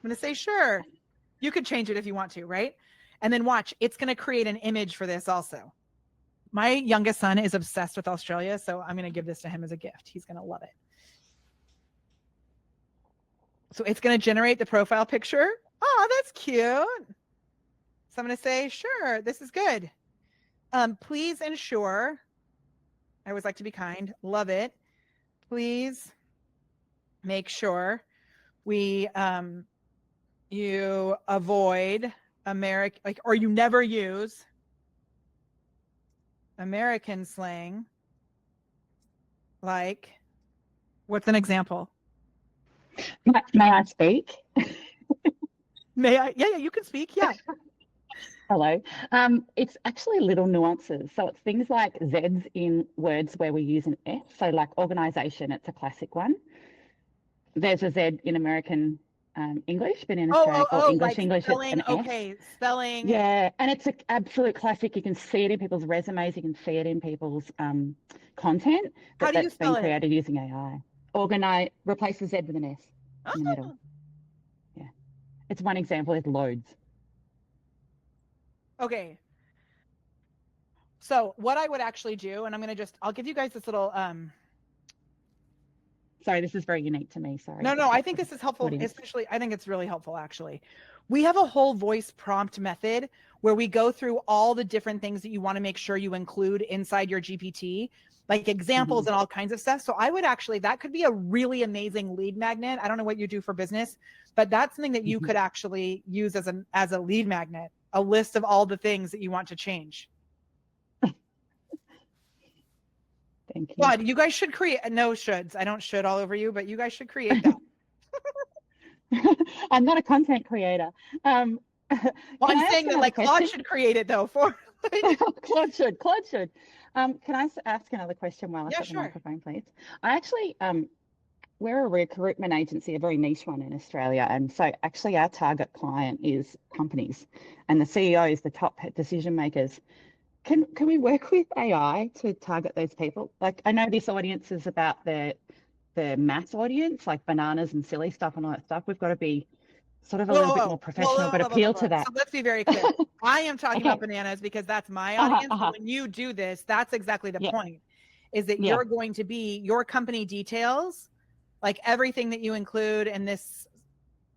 going to say, sure. You could change it if you want to, right? And then watch, it's going to create an image for this also. My youngest son is obsessed with Australia, so I'm going to give this to him as a gift. He's going to love it. So it's going to generate the profile picture. Oh, that's cute. So I'm going to say, sure, this is good. Please ensure, I always like to be kind, love it. Please make sure you avoid or you never use American slang. Like, what's an example? May I speak? May I? Yeah, you can speak. Yeah. Hello. It's actually little nuances. So it's things like Z's in words where we use an S. So like organization, it's a classic one. There's a Z in American English, but in Australia, English, like English, spelling, it's an okay, spelling. Yeah, and it's an absolute classic. You can see it in people's resumes. You can see it in people's content. How do you that's spell been created using AI. Replace the Z with an S in the middle. Yeah, it's one example. There's loads. Okay. So what I would actually do, and I'll give you guys this little, Sorry, this is very unique to me. Sorry. No, I think this is helpful. Especially, I think it's really helpful, actually. We have a whole voice prompt method where we go through all the different things that you want to make sure you include inside your GPT, like examples and all kinds of stuff. So I would actually, that could be a really amazing lead magnet. I don't know what you do for business, but that's something that you could actually use as a lead magnet, a list of all the things that you want to change. Thank you. God, you guys should create, no shoulds. I don't should all over you, but you guys should create that. I'm not a content creator. Well, I'm saying that like Claude should create it though. Claude should. Can I ask another question while I set the microphone, please? I actually, we're a recruitment agency, a very niche one in Australia. And so actually our target client is companies and the CEOs, the top decision makers. Can we work with AI to target those people? Like, I know this audience is about the mass audience, like bananas and silly stuff and all that stuff. We've got to be sort of a little bit more professional, but appeal to that. So let's be very clear. I am talking about bananas because that's my audience. But when you do this, that's exactly the point, is that you're going to be your company details, like everything that you include in this,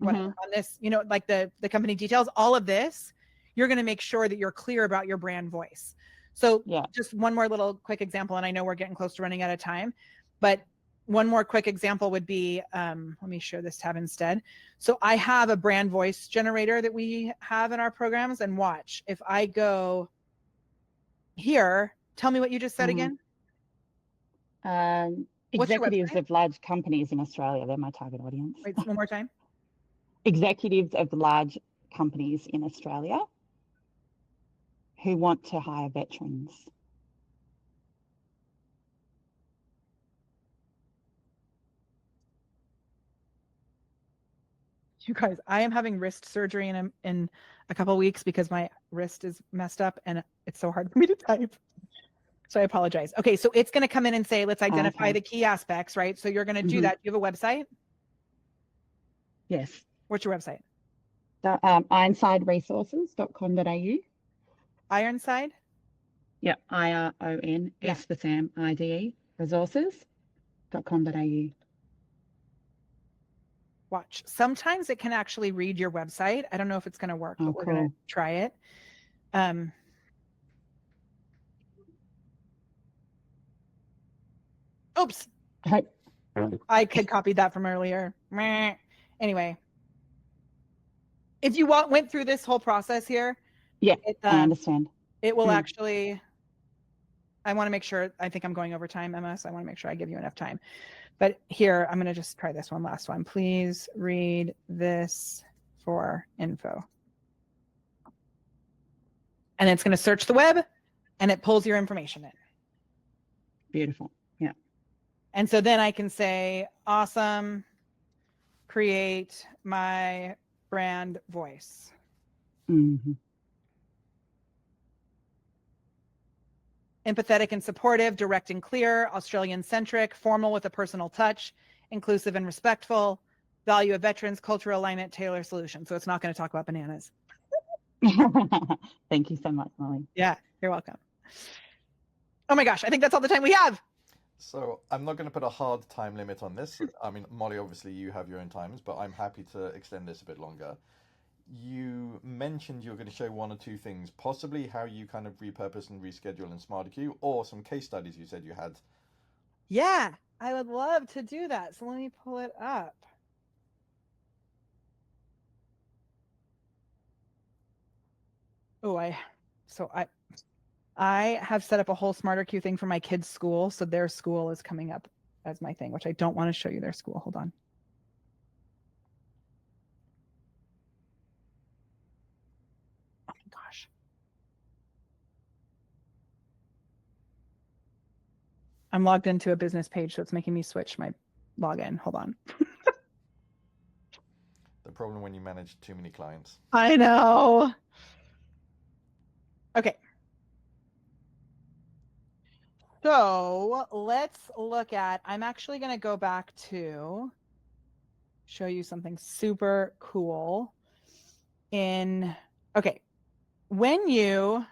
on this, like the company details, all of this, you're going to make sure that you're clear about your brand voice. So just one more little quick example, and I know we're getting close to running out of time, but one more quick example would be, let me share this tab instead. So I have a brand voice generator that we have in our programs, and watch, if I go here, Tell me what you just said again. Executives of large companies in Australia. They're my target audience. Wait, one more time. Executives of large companies in Australia who want to hire veterans. You guys, I am having wrist surgery in a couple of weeks because my wrist is messed up and it's so hard for me to type. So I apologize. Okay, so it's going to come in and say, let's identify the key aspects, right? So you're going to do that. Do you have a website? Yes. What's your website? ironsideresources.com.au. Ironside? Yeah, IRON, S for Sam, IDE, resources.com.au. Watch. Sometimes it can actually read your website. I don't know if it's going to work, but we're going to try it. Oops. I could copy that from earlier. Anyway, if you went through this whole process here, I understand. It will actually, I want to make sure, I think I'm going over time, Emma, so I want to make sure I give you enough time. But here, I'm going to just try this last one. Please read this for info. And it's going to search the web, and it pulls your information in. Beautiful. Yeah. And so then I can say, awesome, create my brand voice. Empathetic and supportive, direct and clear, Australian-centric, formal with a personal touch, inclusive and respectful, value of veterans, cultural alignment, tailor solution. So it's not going to talk about bananas. Thank you so much, Molly. Yeah, you're welcome. Oh my gosh, I think that's all the time we have. So I'm not going to put a hard time limit on this. I mean, Molly, obviously you have your own times, but I'm happy to extend this a bit longer. You mentioned you were going to show one or two things, possibly how you kind of repurpose and reschedule in SmarterQueue, or some case studies you said you had. Yeah, I would love to do that. So let me pull it up. Oh, I have set up a whole SmarterQueue thing for my kids' school. So their school is coming up as my thing, which I don't want to show you their school. Hold on. Oh my gosh. I'm logged into a business page, so it's making me switch my login. Hold on. The problem when you manage too many clients. I know. Okay. So let's look at, I'm actually going to go back to show you something super cool okay. When you,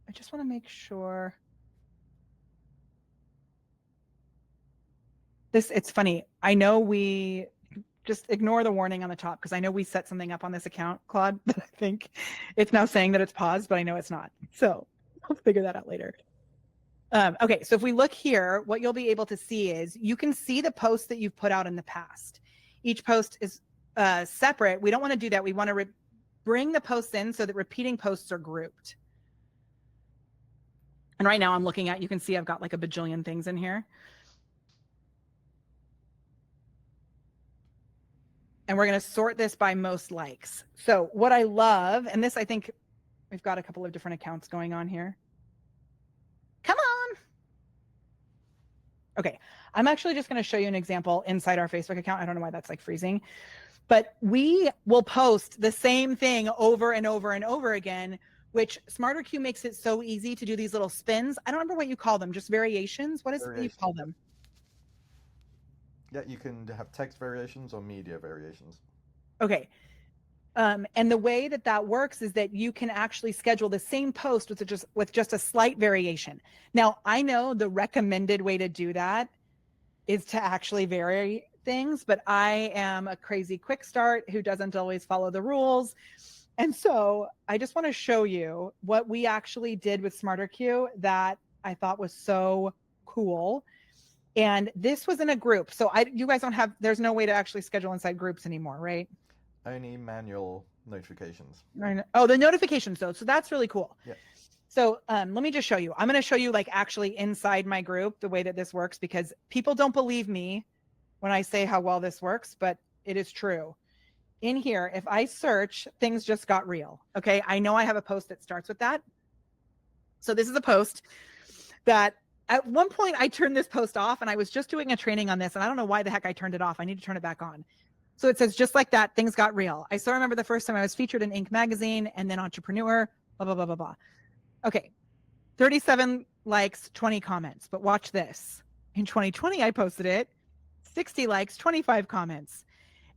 I just want to make sure it's funny. I know we just ignore the warning on the top because I know we set something up on this account, Claude, but I think it's now saying that it's paused, but I know it's not. So I'll figure that out later. Okay, so if we look here, what you'll be able to see is you can see the posts that you've put out in the past. Each post is separate. We don't want to do that. We want to bring the posts in so that repeating posts are grouped. And right now I'm looking at, you can see I've got like a bajillion things in here. And we're going to sort this by most likes. So what I love, and this, I think we've got a couple of different accounts going on here. Come on. Okay. I'm actually just going to show you an example inside our Facebook account. I don't know why that's like freezing, but we will post the same thing over and over and over again, which SmarterQueue makes it so easy to do these little spins. I don't remember what you call them, just variations. What do you call them? Yeah, you can have text variations or media variations. Okay. And the way that works is that you can actually schedule the same post with just a slight variation. Now, I know the recommended way to do that is to actually vary things, but I am a crazy quick start who doesn't always follow the rules. And so I just want to show you what we actually did with SmarterQueue that I thought was so cool. And this was in a group. So you guys don't have, there's no way to actually schedule inside groups anymore, right? Only manual notifications. Oh, the notifications though. So that's really cool. Yeah. So let me just show you. I'm going to show you like actually inside my group the way that this works, because people don't believe me when I say how well this works, but it is true. In here, if I search, things just got real. Okay. I know I have a post that starts with that. So this is a post that at one point I turned this post off, and I was just doing a training on this, and I don't know why the heck I turned it off. I need to turn it back on. So it says, just like that, things got real. I still remember the first time I was featured in Inc. magazine, and then Entrepreneur, blah, blah, blah, blah, blah. Okay. 37 likes, 20 comments. But watch this. In 2020, I posted it. 60 likes, 25 comments.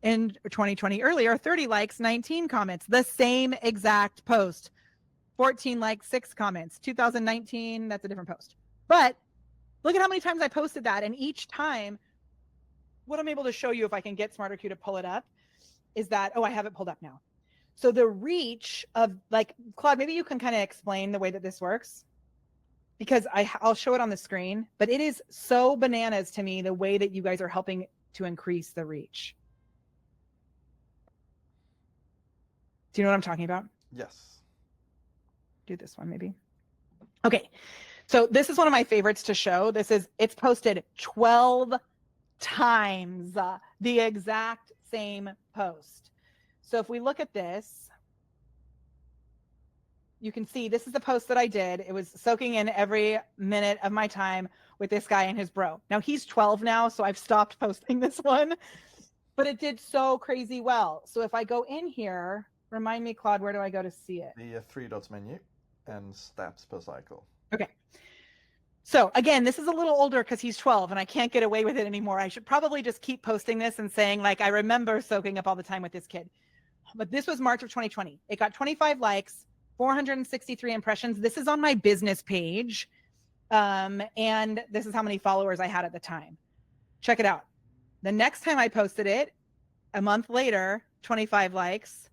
In 2020 earlier, 30 likes, 19 comments. The same exact post. 14 likes, 6 comments. 2019, that's a different post. But look at how many times I posted that. And each time, what I'm able to show you, if I can get SmarterQueue to pull it up, is that, oh, I have it pulled up now. So the reach of, like, Claude, maybe you can kind of explain the way that this works, because I'll show it on the screen, but it is so bananas to me the way that you guys are helping to increase the reach. Do you know what I'm talking about? Yes. Do this one maybe. Okay. So this is one of my favorites to show. It's posted 12 times the exact same post. So if we look at this, you can see this is the post that I did. It was soaking in every minute of my time with this guy and his bro. Now he's 12 now, so I've stopped posting this one, but it did so crazy well. So if I go in here, remind me, Claude, where do I go to see it? The 3 dots menu and stats per cycle. Okay. So again, this is a little older because he's 12 and I can't get away with it anymore. I should probably just keep posting this and saying, like, I remember soaking up all the time with this kid. But this was March of 2020. It got 25 likes, 463 impressions. This is on my business page. And this is how many followers I had at the time. Check it out. The next time I posted it, a month later, 25 likes,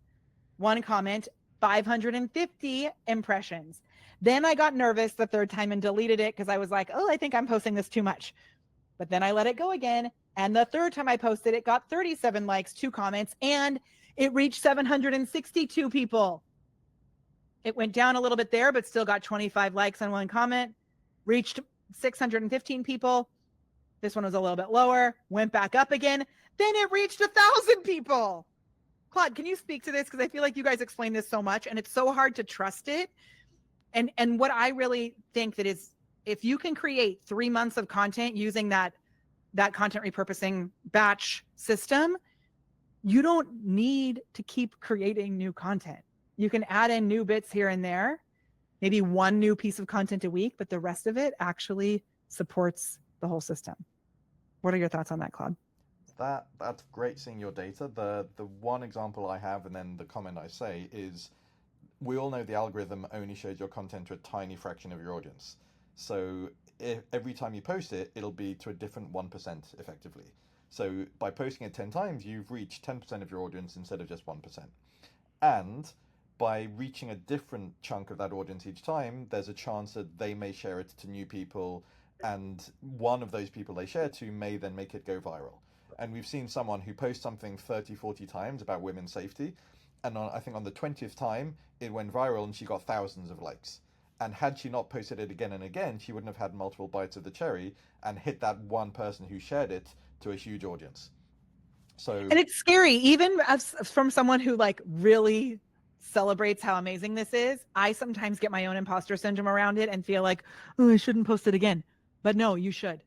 1 comment, 550 impressions. Then I got nervous the third time and deleted it because I was like, oh, I think I'm posting this too much. But then I let it go again. And the third time I posted it, got 37 likes, 2 comments, and it reached 762 people. It went down a little bit there, but still got 25 likes and 1 comment, reached 615 people. This one was a little bit lower, went back up again. Then it reached 1,000 people. Claude, can you speak to this? Because I feel like you guys explain this so much and it's so hard to trust it. And what I really think that is, if you can create 3 months of content using that content repurposing batch system, you don't need to keep creating new content. You can add in new bits here and there, maybe 1 new piece of content a week, but the rest of it actually supports the whole system. What are your thoughts on that, Claude? That's great seeing your data. The one example I have, and then the comment I say, is we all know the algorithm only shows your content to a tiny fraction of your audience. So if every time you post it, it'll be to a different 1% effectively. So by posting it 10 times, you've reached 10% of your audience instead of just 1%. And by reaching a different chunk of that audience each time, there's a chance that they may share it to new people, and one of those people they share to may then make it go viral. And we've seen someone who posts something 30, 40 times about women's safety, and I think on the 20th time, it went viral and she got thousands of likes. And had she not posted it again and again, she wouldn't have had multiple bites of the cherry and hit that one person who shared it to a huge audience. So, and it's scary, even as from someone who like really celebrates how amazing this is. I sometimes get my own imposter syndrome around it and feel like, oh, I shouldn't post it again. But no, you should.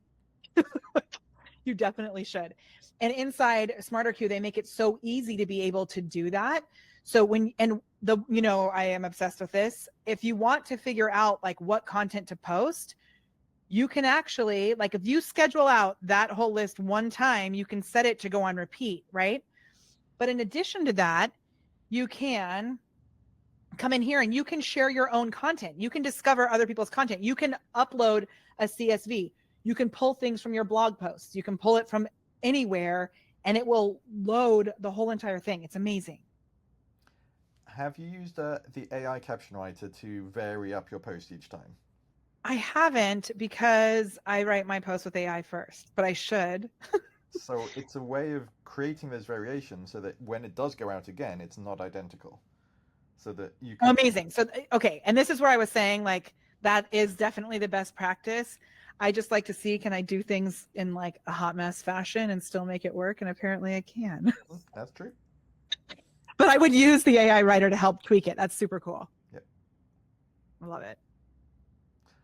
You definitely should. And inside SmarterQueue, they make it so easy to be able to do that. So I am obsessed with this. If you want to figure out like what content to post, you can actually, like, if you schedule out that whole list one time, you can set it to go on repeat, right? But in addition to that, you can come in here and you can share your own content. You can discover other people's content. You can upload a CSV. You can pull things from your blog posts. You can pull it from anywhere and it will load the whole entire thing. It's amazing. Have you used the AI caption writer to vary up your post each time? I haven't, because I write my posts with AI first, but I should. So it's a way of creating those variations so that when it does go out again, it's not identical. So that you can... Amazing. So, okay. And this is where I was saying, like, that is definitely the best practice. I just like to see, can I do things in like a hot mess fashion and still make it work? And apparently I can. That's true. But I would use the AI writer to help tweak it. That's super cool. Yep. I love it.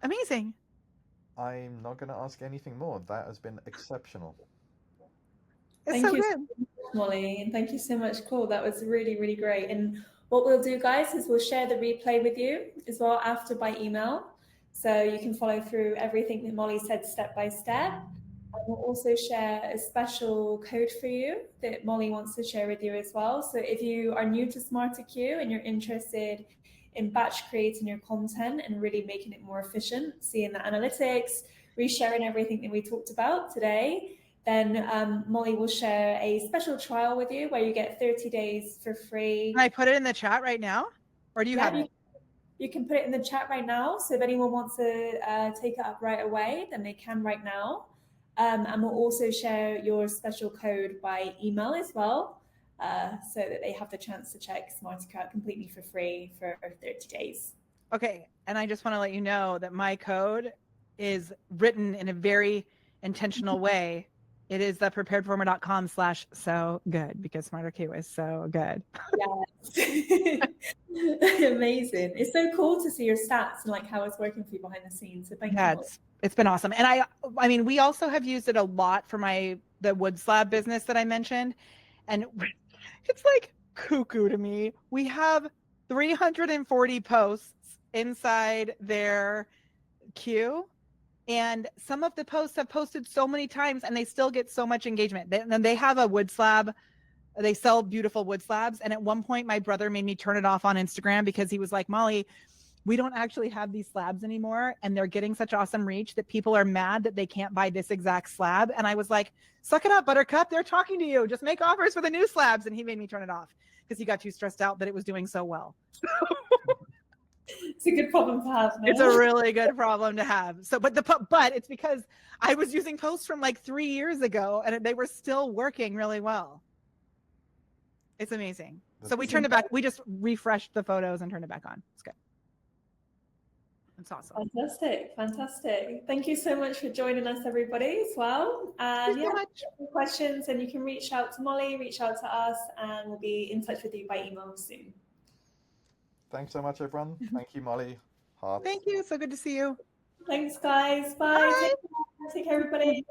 Amazing. I'm not going to ask anything more. That has been exceptional. It's so good. So much, Molly, and thank you so much, Claude. That was really, really great. And what we'll do, guys, is we'll share the replay with you as well after by email. So you can follow through everything that Molly said step by step. And we'll also share a special code for you that Molly wants to share with you as well. So if you are new to SmarterQueue and you're interested in batch creating your content and really making it more efficient, seeing the analytics, resharing everything that we talked about today, then Molly will share a special trial with you where you get 30 days for free. Can I put it in the chat right now? Or do you have it? You can put it in the chat right now. So if anyone wants to take it up right away, then they can right now. And we'll also share your special code by email as well, so that they have the chance to check SmarterQueue out completely for free for 30 days. Okay. And I just want to let you know that my code is written in a very intentional way. It is the preparedformer.com/so good, because SmarterQueue is so good. Yes. Amazing. It's so cool to see your stats and like how it's working for you behind the scenes. So thank you. It's been awesome. And I mean, we also have used it a lot for the wood slab business that I mentioned. And it's like cuckoo to me. We have 340 posts inside their queue. And some of the posts have posted so many times and they still get so much engagement. They have a wood slab. They sell beautiful wood slabs. And at one point, my brother made me turn it off on Instagram because he was like, Molly, we don't actually have these slabs anymore. And they're getting such awesome reach that people are mad that they can't buy this exact slab. And I was like, suck it up, Buttercup. They're talking to you. Just make offers for the new slabs. And he made me turn it off because he got too stressed out that it was doing so well. It's a good problem to have. No? It's a really good problem to have. So, but it's because I was using posts from like 3 years ago and they were still working really well. It's amazing. So we turned it back. We just refreshed the photos and turned it back on. It's good. It's awesome. Fantastic. Thank you so much for joining us, everybody, as well. And Thank you so much. Questions, and you can reach out to Molly, reach out to us, and we'll be in touch with you by email soon. Thanks so much, everyone. Thank you, Molly. Thank you. So good to see you. Thanks, guys. Bye. Bye. Take care, everybody.